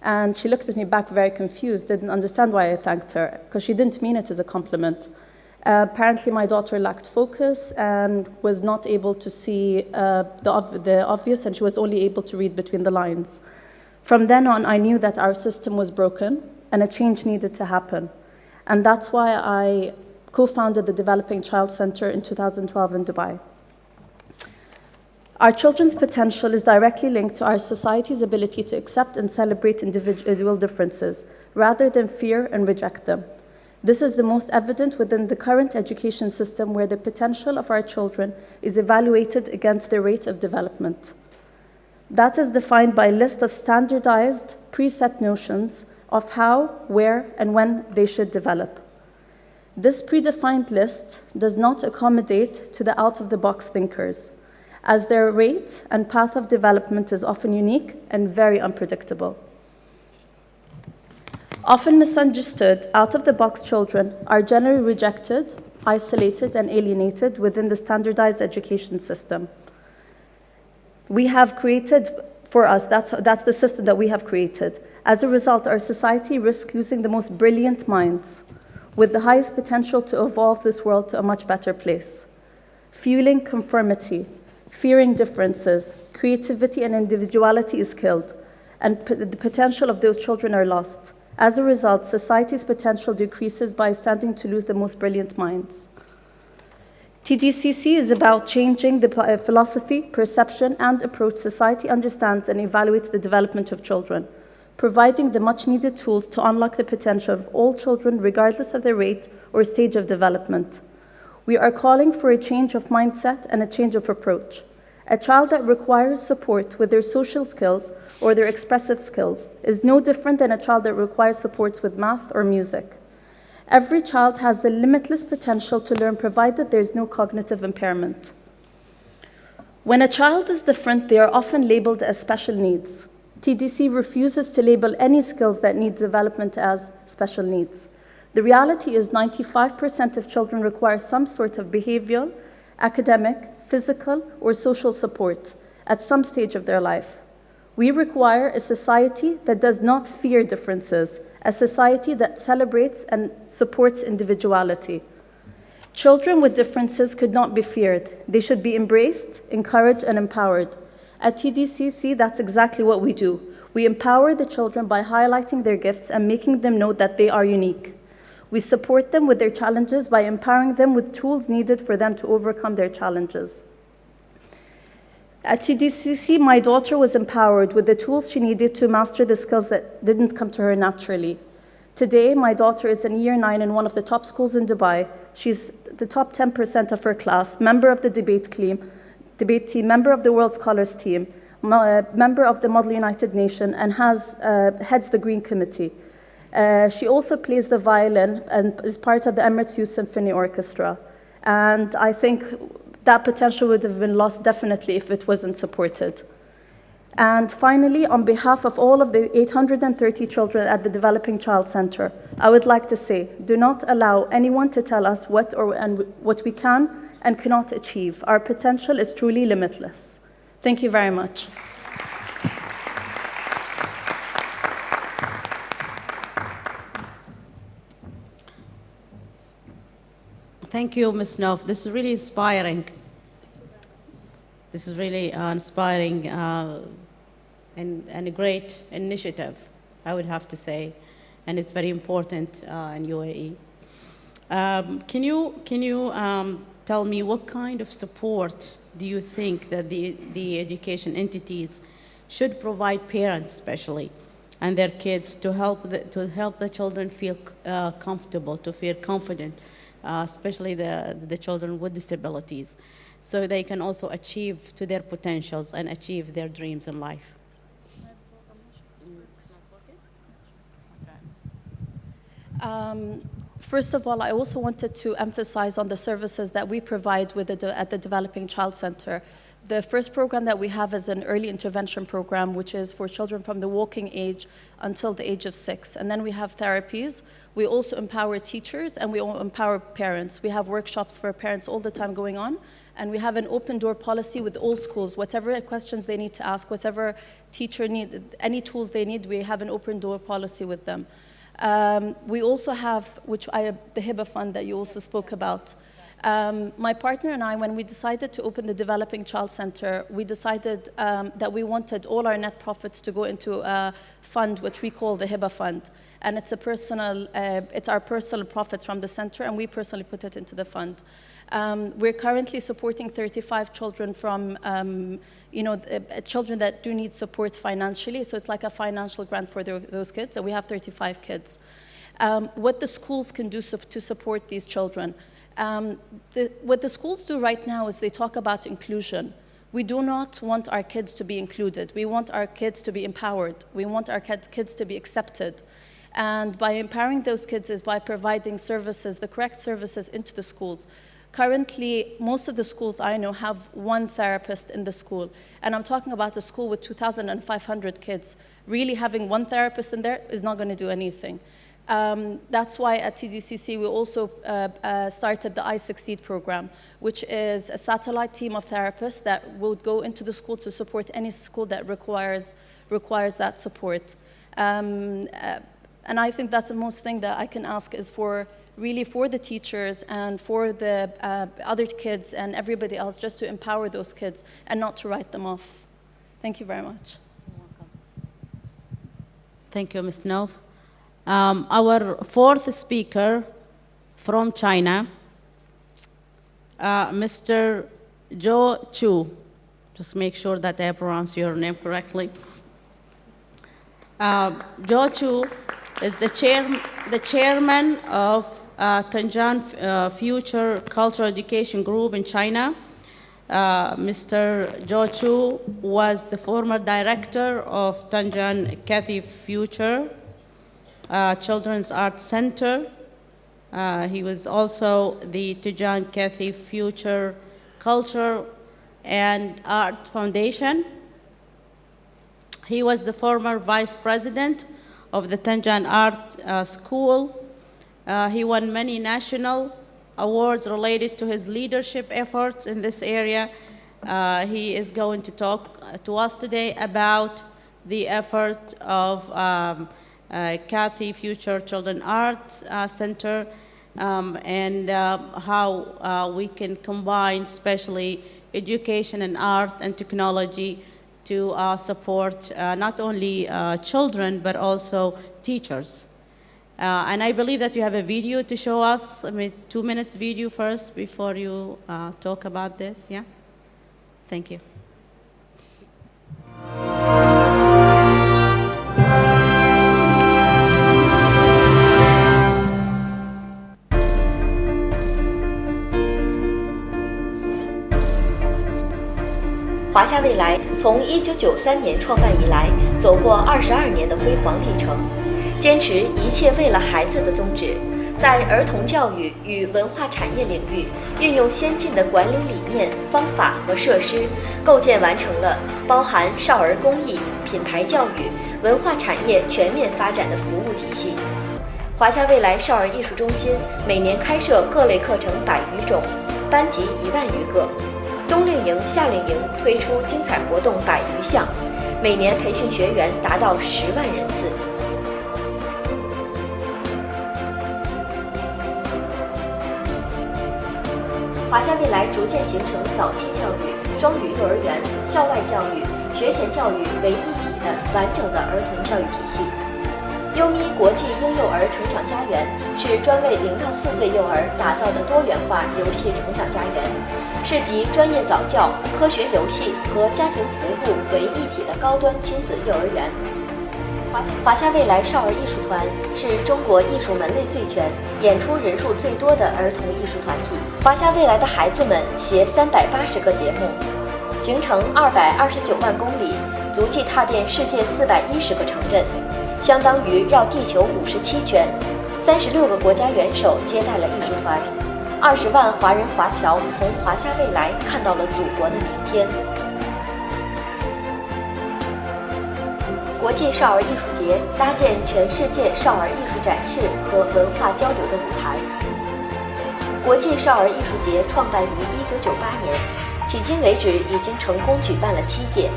And she looked at me back very confused, didn't understand why I thanked her, because she didn't mean it as a compliment. Apparently, my daughter lacked focus and was not able to see the obvious, and she was only able to read between the lines. From then on, I knew that our system was broken and a change needed to happen. And that's why I co-founded the Developing Child Center in 2012 in Dubai. Our children's potential is directly linked to our society's ability to accept and celebrate individual differences, rather than fear and reject them. This is the most evident within the current education system, where the potential of our children is evaluated against their rate of development. That is defined by a list of standardized, preset notions of how, where, and when they should develop. This predefined list does not accommodate to the out-of-the-box thinkers, as their rate and path of development is often unique and very unpredictable. Often misunderstood, out-of-the-box children are generally rejected, isolated, and alienated within the standardized education system. We have created for us, that's the system that we have created. As a result, our society risks losing the most brilliant minds with the highest potential to evolve this world to a much better place. Fueling conformity, fearing differences, creativity and individuality is killed, and the potential of those children are lost. As a result, society's potential decreases by standing to lose the most brilliant minds. TDCC is about changing the philosophy, perception, and approach society understands and evaluates the development of children, providing the much-needed tools to unlock the potential of all children regardless of their rate or stage of development. We are calling for a change of mindset and a change of approach. A child that requires support with their social skills or their expressive skills is no different than a child that requires supports with math or music. Every child has the limitless potential to learn, provided there is no cognitive impairment. When a child is different, they are often labeled as special needs. TDC refuses to label any skills that need development as special needs. The reality is 95% of children require some sort of behavioral, academic, physical, or social support at some stage of their life. We require a society that does not fear differences, a society that celebrates and supports individuality. Children with differences could not be feared. They should be embraced, encouraged, and empowered. At TDCC, that's exactly what we do. We empower the children by highlighting their gifts and making them know that they are unique. We support them with their challenges by empowering them with tools needed for them to overcome their challenges. At TDCC, my daughter was empowered with the tools she needed to master the skills that didn't come to her naturally. Today, my daughter is in year 9 in one of the top schools in Dubai. She's the top 10% of her class, member of the debate team, member of the World Scholars team, member of the Model United Nations, and heads the Green Committee. She also plays the violin and is part of the Emirates Youth Symphony Orchestra. And I think that potential would have been lost definitely if it wasn't supported. And finally, on behalf of all of the 830 children at the Developing Child Center, I would like to say, do not allow anyone to tell us what we can and cannot achieve. Our potential is truly limitless. Thank you very much. Thank you, Ms. Nof. This is really inspiring. This is really inspiring and a great initiative. I would have to say, and it's very important in UAE. Can you tell me what kind of support do you think that the education entities should provide parents, especially, and their kids to help the children feel comfortable, to feel confident, especially the children with disabilities, so they can also achieve to their potentials and achieve their dreams in life? First of all, I also wanted to emphasize on the services that we provide at the Developing Child Center. The first program that we have is an early intervention program, which is for children from the walking age until the age of 6. And then we have therapies. We also empower teachers and we empower parents. We have workshops for parents all the time going on. And we have an open door policy with all schools. Whatever questions they need to ask, whatever teacher need, any tools they need, we have an open door policy with them. We also have, the HIBA fund that you also spoke about. My partner and I, when we decided to open the Developing Child Center, we decided that we wanted all our net profits to go into a fund which we call the HIBA fund. And it's our personal profits from the center, and we personally put it into the fund. We're currently supporting 35 children from, children that do need support financially. So it's like a financial grant for those kids, and we have 35 kids. What the schools can do to support these children. What the schools do right now is they talk about inclusion. We do not want our kids to be included. We want our kids to be empowered. We want our kids to be accepted. And by empowering those kids is by providing services, the correct services into the schools. Currently, most of the schools I know have one therapist in the school. And I'm talking about a school with 2,500 kids. Really having one therapist in there is not going to do anything. That's why at TDCC we also started the I Succeed program, which is a satellite team of therapists that will go into the school to support any school that requires that support. And I think that's the most thing that I can ask is really for the teachers and for the other kids and everybody else, just to empower those kids and not to write them off. Thank you very much. You're welcome. Thank you, Ms. Nov. Our fourth speaker from China, Mr. Zhou Chu. Just make sure that I pronounce your name correctly. Zhou Chu is the chairman of Tanzan Future Cultural Education Group in China. Mr. Zhou Chu was the former director of Tanzan Cathay Future Children's Art Center. He was also the Tanzan Cathay Future Culture and Art Foundation. He was the former vice president of the Tanzan Art School. He won many national awards related to his leadership efforts in this area. He is going to talk to us today about the effort of Cathay Future Children Art Center and how we can combine especially education and art and technology to support not only children but also teachers. And I believe that you have a video to show us, 2 minutes video first before you talk about this, yeah? Thank you.华夏未来从1993年创办以来，走过22年的辉煌历程，坚持一切为了孩子的宗旨，在儿童教育与文化产业领域运用先进的管理理念、方法和设施，构建完成了包含少儿公益、品牌教育、文化产业全面发展的服务体系。华夏未来少儿艺术中心每年开设各类课程100余种，班级1万余个。冬令营、夏令营推出精彩活动100余项，每年培训学员达到10万人次。华夏未来逐渐形成早期教育、双语幼儿园、校外教育、学前教育为一体的完整的儿童教育体系。优咪国际婴幼儿成长家园是专为0到4岁幼儿打造的多元化游戏成长家园，是集专业早教、科学游戏和家庭服务为一体的高端亲子幼儿园。华夏未来少儿艺术团是中国艺术门类最全、演出人数最多的儿童艺术团体。华夏未来的孩子们携380个节目，行程229万公里，足迹踏遍世界410个城镇，相当于绕地球57圈。36个国家元首接待了艺术团，20万华人华侨从华夏未来看到了祖国的明天。国际少儿艺术节搭建全世界少儿艺术展示和文化交流的舞台。国际少儿艺术节创办于1998年，迄今为止已经成功举办了7届，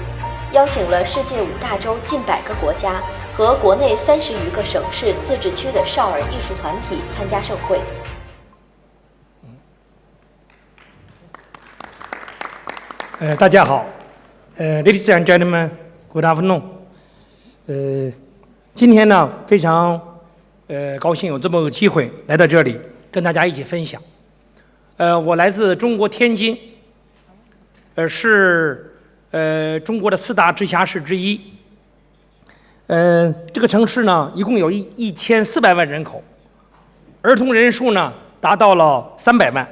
邀请了世界5大洲近100个国家和国内30余个省市自治区的少儿艺术团体参加盛会。大家好，Ladies and gentlemen, good afternoon。今天呢，非常高兴有这么个机会来到这里跟大家一起分享。我来自中国天津，是中国的4大直辖市之一。这个城市呢，一共有1400万人口，儿童人数呢达到了300万。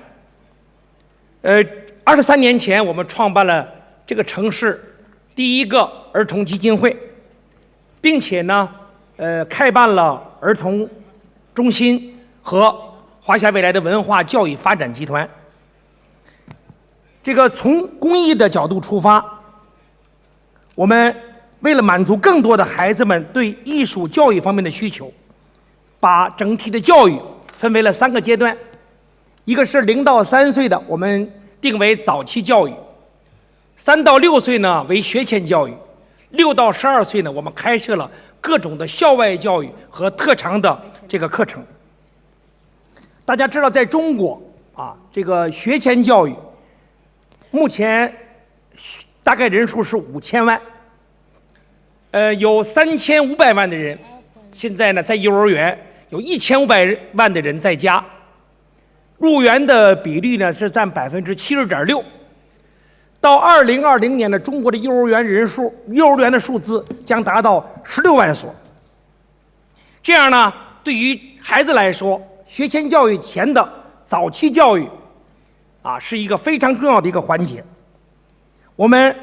23年前，我们创办了这个城市第一个儿童基金会，并且呢，开办了儿童中心和华夏未来的文化教育发展集团。这个从公益的角度出发，我们为了满足更多的孩子们对艺术教育方面的需求，把整体的教育分为了3个阶段，一个是0到3岁的，我们定为早期教育；3到6岁呢为学前教育；6到12岁呢，我们开设了各种的校外教育和特长的这个课程。大家知道，在中国啊，这个学前教育目前大概人数是5000万，有3500万的人现在呢在幼儿园，有1500万的人在家，入园的比例呢是占70.6%。到2020年呢，中国的幼儿园的数字将达到16万所。这样呢，对于孩子来说，学前教育前的早期教育啊，是一个非常重要的一个环节。我们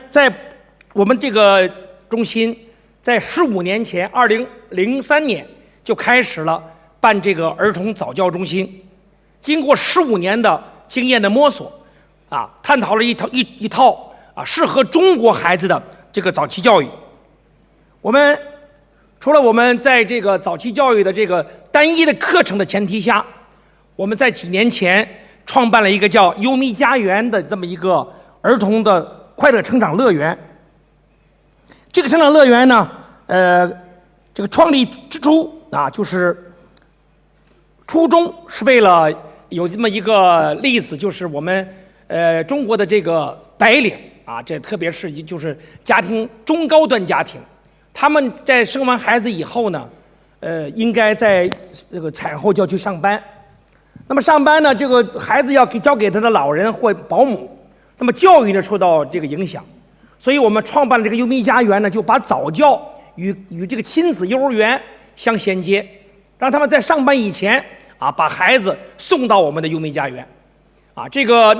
这个中心在15年前，2003年就开始了办这个儿童早教中心，经过15年的经验的摸索。探讨了一套适合中国孩子的这个早期教育。除了我们在这个早期教育的这个单一的课程的前提下，我们在几年前创办了一个叫优咪家园的这么一个儿童的快乐成长乐园。这个成长乐园呢，这个创立之初就是初衷是为了有这么一个例子，就是我们中国的这个白领这特别是就是家庭中高端家庭，他们在生完孩子以后呢，应该在这个产后就要去上班。那么上班呢，这个孩子要交给他的老人或保姆，那么教育呢受到这个影响，所以我们创办了这个优咪家园呢，就把早教与这个亲子幼儿园相衔接，让他们在上班以前把孩子送到我们的优咪家园。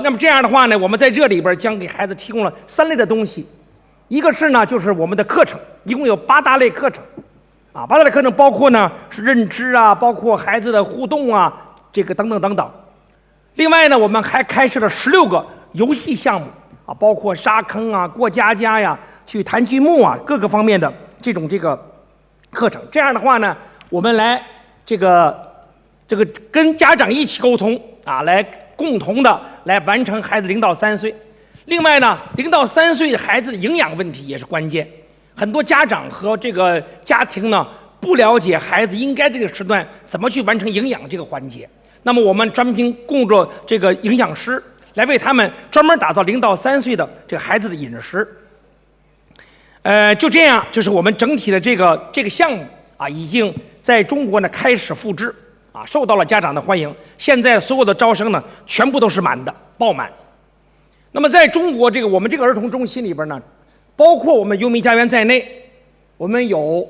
那么这样的话呢，我们在这里边将给孩子提供了3类的东西。一个是呢，就是我们的课程，一共有8大类课程。8大类课程包括呢是认知包括孩子的互动这个等等等等。另外呢，我们还开设了16个游戏项目包括沙坑过家家呀，去弹积木各个方面的这个课程。这样的话呢，我们来这个跟家长一起沟通来共同的来完成孩子0到3岁。另外呢，0到3岁的孩子的营养问题也是关键。很多家长和这个家庭呢不了解孩子应该这个时段怎么去完成营养这个环节。那么我们专门供着这个营养师来为他们专门打造0到3岁的这个孩子的饮食。就这样，就是我们整体的这个项目已经在中国呢开始复制受到了家长的欢迎。现在所有的招生呢全部都是满的，爆满。那么在中国我们这个儿童中心里边呢，包括我们优米家园在内，我们有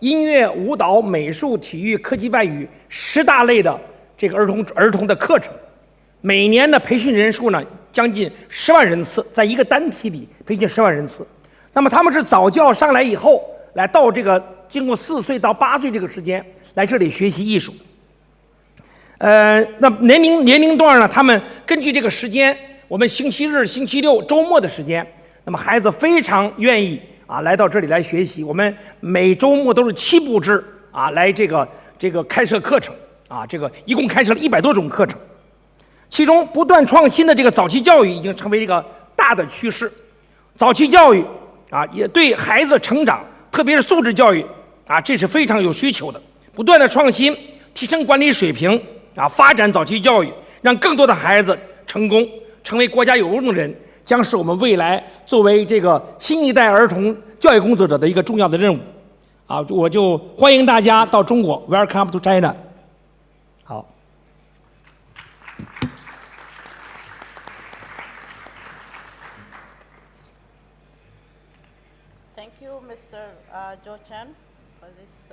音乐、舞蹈、美术、体育、科技、外语10大类的儿童的课程。每年的培训人数呢将近10万人次，在一个单体里培训10万人次。那么他们是早教上来以后，来到经过4岁到8岁这个时间来这里学习艺术。那年龄段呢，他们根据这个时间，我们星期日、星期六、周末的时间，那么孩子非常愿意来到这里来学习。我们每周末都是7部制来开设课程一共开设了100多种课程。其中不断创新的早期教育已经成为一个大的趋势。早期教育也对孩子的成长，特别是素质教育这是非常有需求的。不断的创新，提升管理水平发展早期教育，让更多的孩子成功，成为国家有用的人，将是我们未来作为新一代儿童教育工作者的一个重要的任务。我就欢迎大家到中国 ，Welcome to China。好。Thank you, Mr. Zhou Chen, for this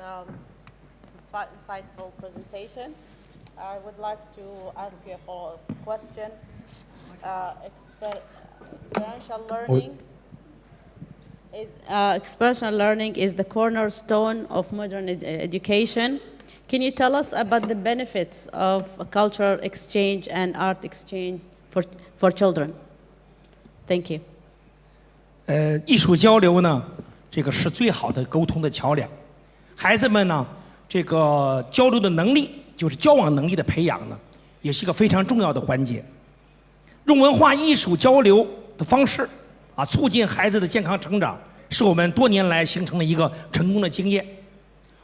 insightful presentation. I would like to ask you a question. Experiential learning is the cornerstone of modern education. Can you tell us about the benefits of cultural exchange and art exchange for children? Thank you. 艺术交流呢，是最好的沟通的桥梁。孩子们呢，交流的能力，就是交往能力的培养呢，也是一个非常重要的环节。用文化艺术交流的方式促进孩子的健康成长，是我们多年来形成了一个成功的经验。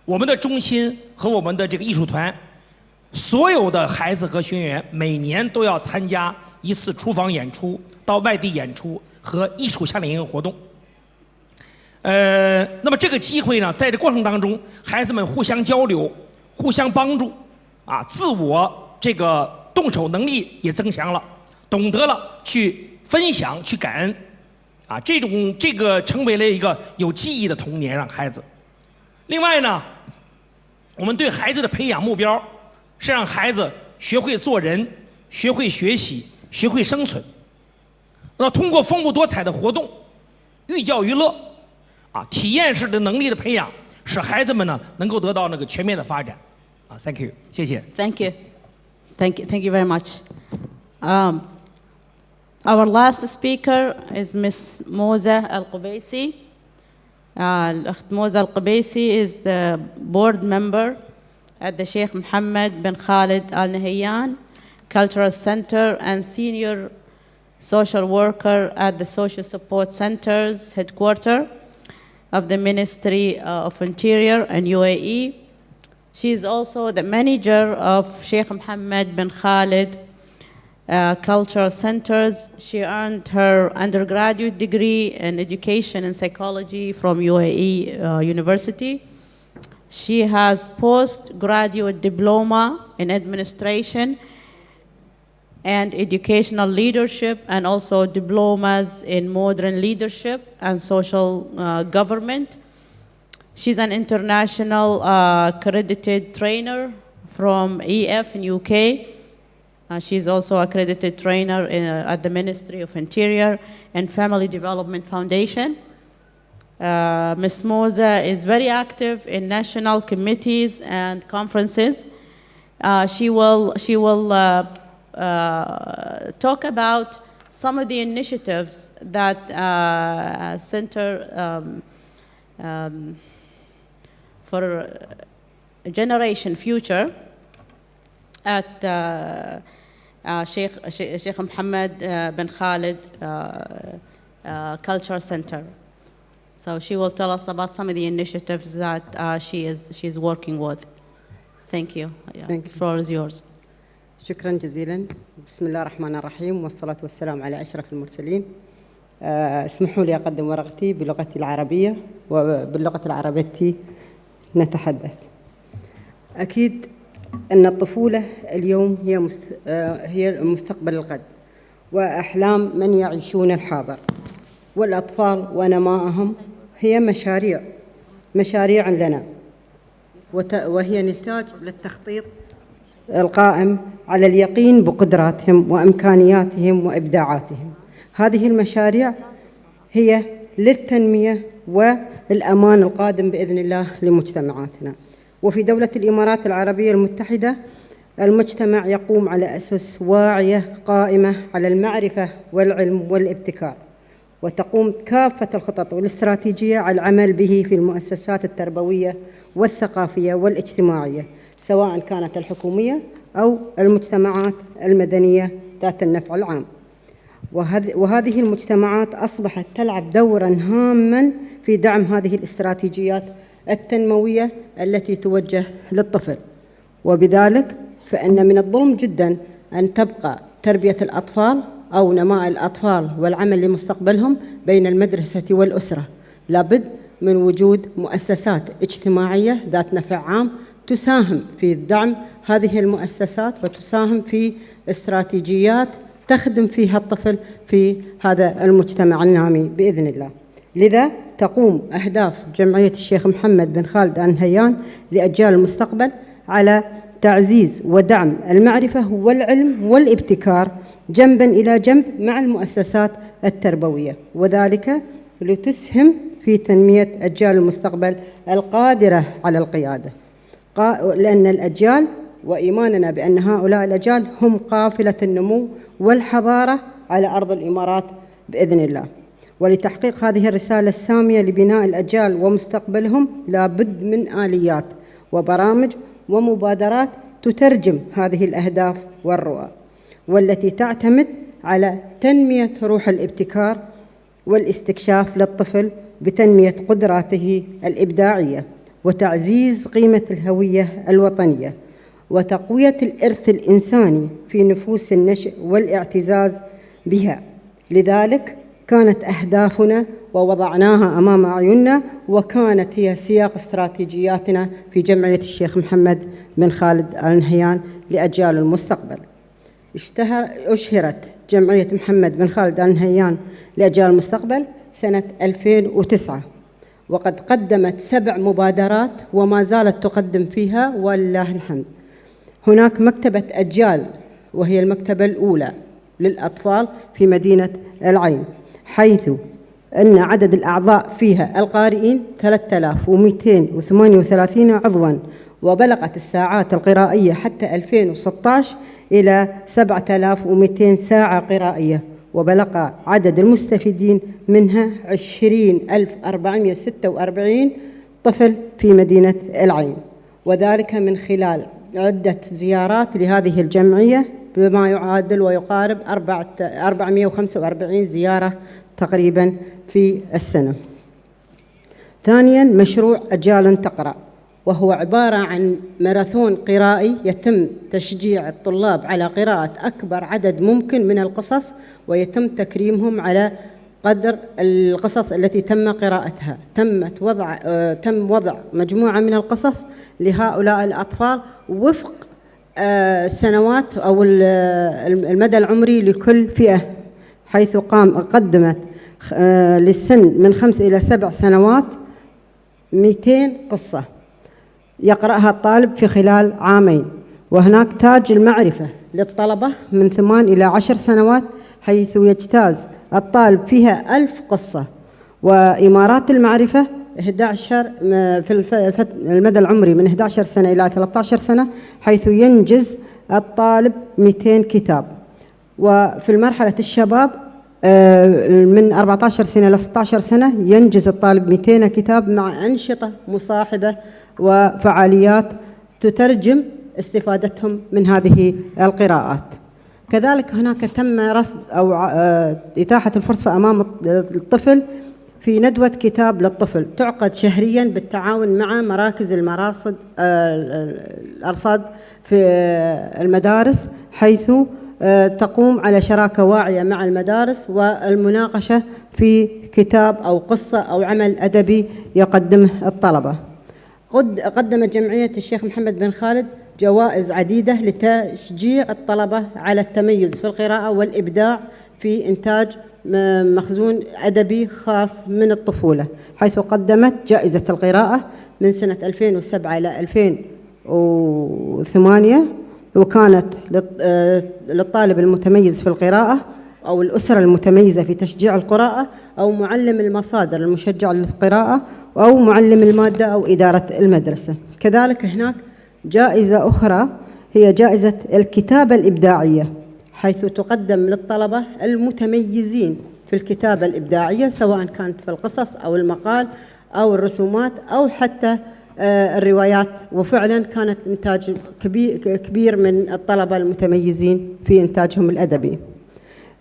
我们的中心和我们的艺术团，所有的孩子和学员每年都要参加1次厨房演出，到外地演出和艺术夏令营活动。那么这个机会呢，在这过程当中，孩子们互相交流、互相帮助，自我动手能力也增强了，懂得了去分享、去感恩，这个成为了一个有记忆的童年，让孩子。另外呢，我们对孩子的培养目标是让孩子学会做人、学会学习、学会生存。那通过丰富多彩的活动、寓教于乐，体验式的能力的培养，使孩子们呢能够得到全面的发展。Thank you， 谢谢。Thank you very much. Our last speaker is Miss Moza Al-Qubaisi. الأخت موزة القبيسي is the board member at the Sheikh Mohammed bin Khalid Al Nahyan Cultural Center and senior social worker at the Social Support Center's headquarters of the Ministry of Interior and UAE. She is also the manager of Sheikh Mohammed bin Khalid Cultural Centers. She earned her undergraduate degree in education and psychology from UAE University. She has postgraduate diploma in administration and educational leadership, and also diplomas in modern leadership and social government. She's an international accredited trainer from EF in UK. She's also accredited trainer at the Ministry of Interior and Family Development Foundation. Ms. Moza is very active in national committees and conferences. She will talk about some of the initiatives that Center for Generation Future at Sheikh Mohammed bin Khalid Culture Center. So she will tell us about some of the initiatives that she's working with. Thank you. Thank you. The floor is yours. شكرا جزيلا. بسم الله الرحمن الرحيم والصلاة والسلام على أشرف المرسلين. اسمحوا لي أقدم ورقتي بلغتي العربية وباللغة العربية نتحدث. أكيد أن الطفولة اليوم هي مستقبل الغد وأحلام من يعيشون الحاضر، والأطفال ونمائهم هي مشاريع لنا، وهي نتاج للتخطيط القائم على اليقين بقدراتهم وإمكانياتهم وإبداعاتهم. هذه المشاريع هي للتنمية والأمان القادم بإذن الله لمجتمعاتنا. وفي دولة الإمارات العربية المتحدة المجتمع يقوم على أسس واعية قائمة على المعرفة والعلم والابتكار، وتقوم كافة الخطط والاستراتيجية على العمل به في المؤسسات التربوية والثقافية والاجتماعية، سواء كانت الحكومية أو المجتمعات المدنية ذات النفع العام. وهذه المجتمعات أصبحت تلعب دورا هاما في دعم هذه الاستراتيجيات التنموية التي توجه للطفل. وبذلك فإن من الظلم جدا أن تبقى تربية الأطفال أو نماء الأطفال والعمل لمستقبلهم بين المدرسة والأسرة. لابد من وجود مؤسسات اجتماعية ذات نفع عام تساهم في دعم هذه المؤسسات وتساهم في استراتيجيات تخدم فيها الطفل في هذا المجتمع النامي بإذن الله. لذا تقوم أهداف جمعية الشيخ محمد بن خالد آل نهيان لأجيال المستقبل على تعزيز ودعم المعرفة والعلم والابتكار جنباً إلى جنب مع المؤسسات التربوية، وذلك لتسهم في تنمية أجيال المستقبل القادرة على القيادة، لأن الأجيال وإيماننا بأن هؤلاء الأجيال هم قافلة النمو والحضارة على أرض الإمارات بإذن الله. ولتحقيق هذه الرسالة السامية لبناء الأجيال ومستقبلهم لابد من آليات وبرامج ومبادرات تترجم هذه الأهداف والرؤى، والتي تعتمد على تنمية روح الابتكار والاستكشاف للطفل بتنمية قدراته الإبداعية وتعزيز قيمة الهوية الوطنية وتقوية الإرث الإنساني في نفوس النشء والاعتزاز بها. لذلك كانت أهدافنا ووضعناها أمام أعيننا، وكانت هي سياق استراتيجياتنا في جمعية الشيخ محمد بن خالد آل نهيان لأجيال المستقبل. أشهرت جمعية محمد بن خالد آل نهيان لأجيال المستقبل سنة 2009، وقد قدمت 7 مبادرات وما زالت تقدم فيها ولله الحمد. هناك مكتبة أجيال وهي المكتبة الأولى للأطفال في مدينة العين، حيث أن عدد الأعضاء فيها القارئين 3238 عضواً، وبلغت الساعات القرائية حتى 2016 إلى 7200 ساعة قرائية، وبلغ عدد المستفيدين منها 20,446 طفل في مدينة العين، وذلك من خلال عدة زيارات لهذه الجمعية بما يعادل ويقارب 445 زيارة تقريباً في السنة. ثانياً، مشروع أجيال تقرأ، وهو عبارة عن ماراثون قرائي يتم تشجيع الطلاب على قراءة أكبر عدد ممكن من القصص، ويتم تكريمهم على قدر القصص التي تم قراءتها. تم وضع مجموعة من القصص لهؤلاء الأطفال وفق السنوات أو المدى العمري لكل فئة، حيث قدمت للسن من 5 إلى 7 سنوات 200 قصة يقرأها الطالب في خلال عامين. وهناك تاج المعرفة للطلبة من 8 إلى 10 سنوات، حيث يجتاز الطالب فيها 1000 قصة. وإمارات المعرفة 11 في المدى العمري من 11 سنة إلى 13 سنة، حيث ينجز الطالب 200 كتاب. وفي المرحلة الشباب من 14 سنة إلى 16 سنة ينجز الطالب 200 كتاب مع أنشطة مصاحبة وفعاليات تترجم استفادتهم من هذه القراءات. كذلك هناك تم رصد أو إتاحة الفرصة أمام الطفل في ندوة كتاب للطفل تعقد شهرياً بالتعاون مع مراكز الأرصاد في المدارس، حيث تقوم على شراكة واعية مع المدارس والمناقشة في كتاب أو قصة أو عمل أدبي يقدمه الطلبة. قدمت جمعية الشيخ محمد بن خالد جوائز عديدة لتشجيع الطلبة على التميز في القراءة والإبداع في إنتاج مخزون أدبي خاص من الطفولة، حيث قدمت جائزة القراءة من سنة 2007 إلى 2008، وكانت للطالب المتميز في القراءة أو الأسرة المتميزة في تشجيع القراءة أو معلم المصادر المشجع للقراءة أو معلم المادة أو إدارة المدرسة. كذلك هناك جائزة أخرى هي جائزة الكتابة الإبداعية، حيث تقدم للطلبة المتميزين في الكتابة الإبداعية، سواء كانت في القصص أو المقال أو الرسومات أو حتى الروايات، وفعلا كانت إنتاج كبير من الطلبة المتميزين في إنتاجهم الأدبي.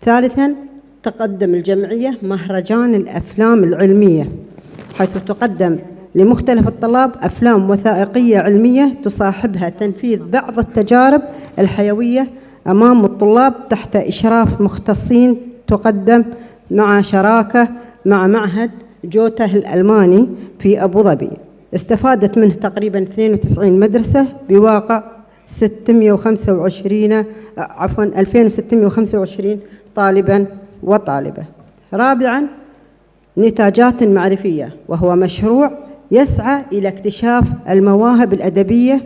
ثالثا، تقدم الجمعية مهرجان الأفلام العلمية، حيث تقدم لمختلف الطلاب أفلام وثائقية علمية تصاحبها تنفيذ بعض التجارب الحيوية أمام الطلاب تحت إشراف مختصين، تقدم مع شراكة مع معهد جوته الألماني في أبو ظبي. استفادت منه تقريبا 92 مدرسة بواقع 2625 طالبا وطالبة. رابعا، نتاجات معرفية، وهو مشروع يسعى إلى اكتشاف المواهب الأدبية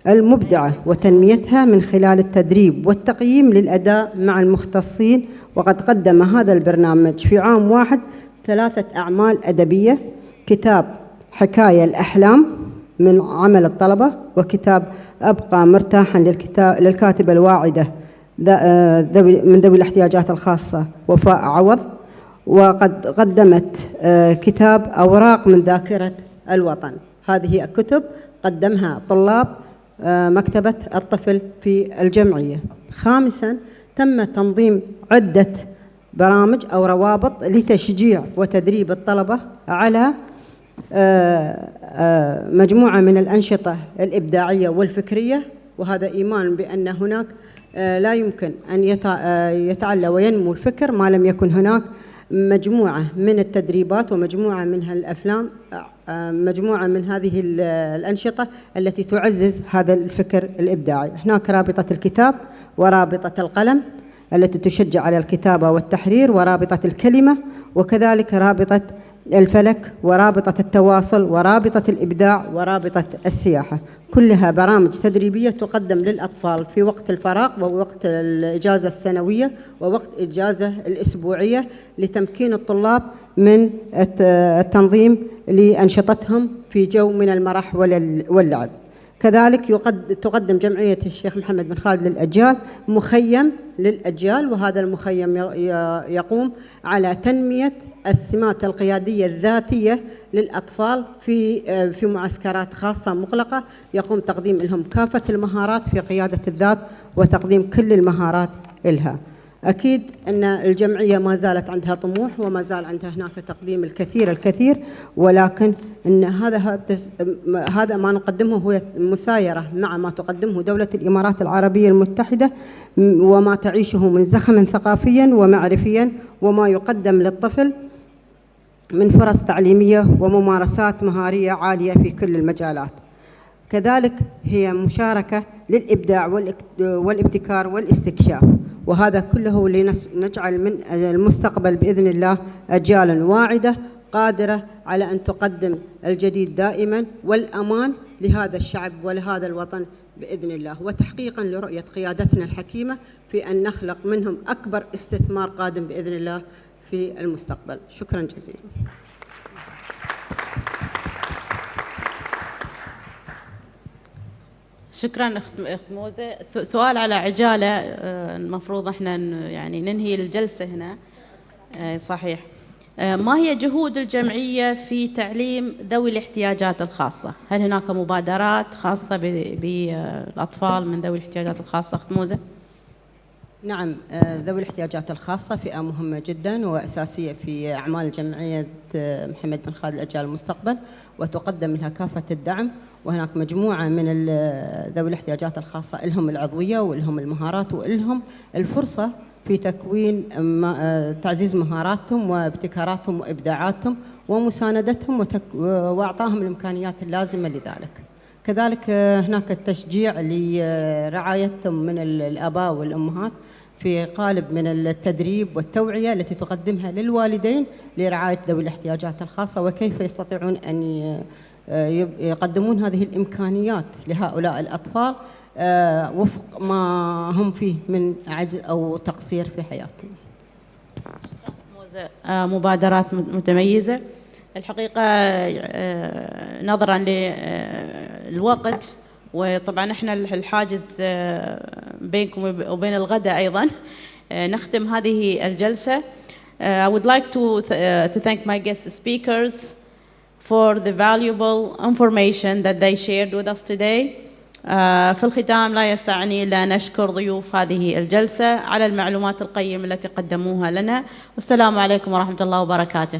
المبدعة وتنميتها من خلال التدريب والتقييم للأداء مع المختصين. وقد قدم هذا البرنامج في عام واحد 3 أعمال أدبية: كتاب حكاية الأحلام من عمل الطلبة، وكتاب أبقى مرتاحا للكاتبة الواعدة من ذوي الاحتياجات الخاصة وفاء عوض. وقد قدمت كتاب أوراق من ذاكرة الوطن. هذه الكتب قدمها طلاب مكتبة الطفل في الجمعية. خامسا، تم تنظيم عدة برامج أو روابط لتشجيع وتدريب الطلبة على مجموعة من الأنشطة الإبداعية والفكرية، وهذا إيمان بأن هناك لا يمكن أن يتعلى وينمو الفكر ما لم يكن هناك مجموعة من التدريبات ومجموعة من الأفلام، مجموعة من هذه الأنشطة التي تعزز هذا الفكر الإبداعي. هناك رابطة الكتاب ورابطة القلم التي تشجع على الكتابة والتحرير، ورابطة الكلمة، وكذلك رابطة الفلك، ورابطة التواصل، ورابطة الإبداع، ورابطة السياحة. كلها برامج تدريبية تقدم للأطفال في وقت الفراغ ووقت الإجازة السنوية ووقت الإجازة الأسبوعية، لتمكين الطلاب من التنظيم لأنشطتهم في جو من المرح واللعب. كذلك تقدم جمعية الشيخ محمد بن خالد للأجيال مخيم للأجيال، وهذا المخيم يقوم على تنمية السمات القيادية الذاتية للأطفال في معسكرات خاصة مغلقة، يقوم تقديم لهم كافة المهارات في قيادة الذات وتقديم كل المهارات لها. أكيد أن الجمعية ما زالت عندها طموح وما زال عندها هناك تقديم الكثير، ولكن أن هذا ما نقدمه هو مسايرة مع ما تقدمه دولة الإمارات العربية المتحدة وما تعيشه من زخم ثقافيا ومعرفيا، وما يقدم للطفل من فرص تعليمية وممارسات مهارية عالية في كل المجالات. كذلك هي مشاركة للإبداع والابتكار والاستكشاف، وهذا كله لنجعل من المستقبل بإذن الله أجيالا واعدة قادرة على أن تقدم الجديد دائما والأمان لهذا الشعب ولهذا الوطن بإذن الله، وتحقيقا لرؤية قيادتنا الحكيمة في أن نخلق منهم أكبر استثمار قادم بإذن الله في المستقبل. شكرا جزيلا. شكرا أخت موزة. سؤال على عجالة، المفروض احنا يعني ننهي الجلسة هنا. صحيح. ما هي جهود الجمعية في تعليم ذوي الاحتياجات الخاصة؟ هل هناك مبادرات خاصة بالأطفال من ذوي الاحتياجات الخاصة أخت موزة؟ نعم، ذوي الاحتياجات الخاصة فئة مهمة جدا وأساسية في أعمال جمعية محمد بن خالد الأجيال المستقبل، وتقدم لها كافة الدعم. وهناك مجموعة من ذوي الاحتياجات الخاصة لهم العضوية ولهم المهارات ولهم الفرصة في تكوين تعزيز مهاراتهم وابتكاراتهم وإبداعاتهم ومساندتهم وإعطائهم الإمكانيات اللازمة لذلك. كذلك هناك التشجيع لرعايتهم من الآباء والأمهات في قالب من التدريب والتوعية التي تقدمها للوالدين لرعاية ذوي الاحتياجات الخاصة، وكيف يستطيعون أن يقدمون هذه الإمكانيات لهؤلاء الأطفال وفق ما هم فيه من عجز أو تقصير في حياتهم. مبادرات متميزة الحقيقة. نظرا للوقت وطبعا احنا الحاجز بينكم وبين الغداء أيضا، نختم هذه الجلسة. I would like to thank my guest speakers for the valuable information that they shared with us today. في الختام لا يسعني إلا أن أشكر ضيوف هذه الجلسة على المعلومات القيمة التي قدموها لنا، والسلام عليكم ورحمة الله وبركاته.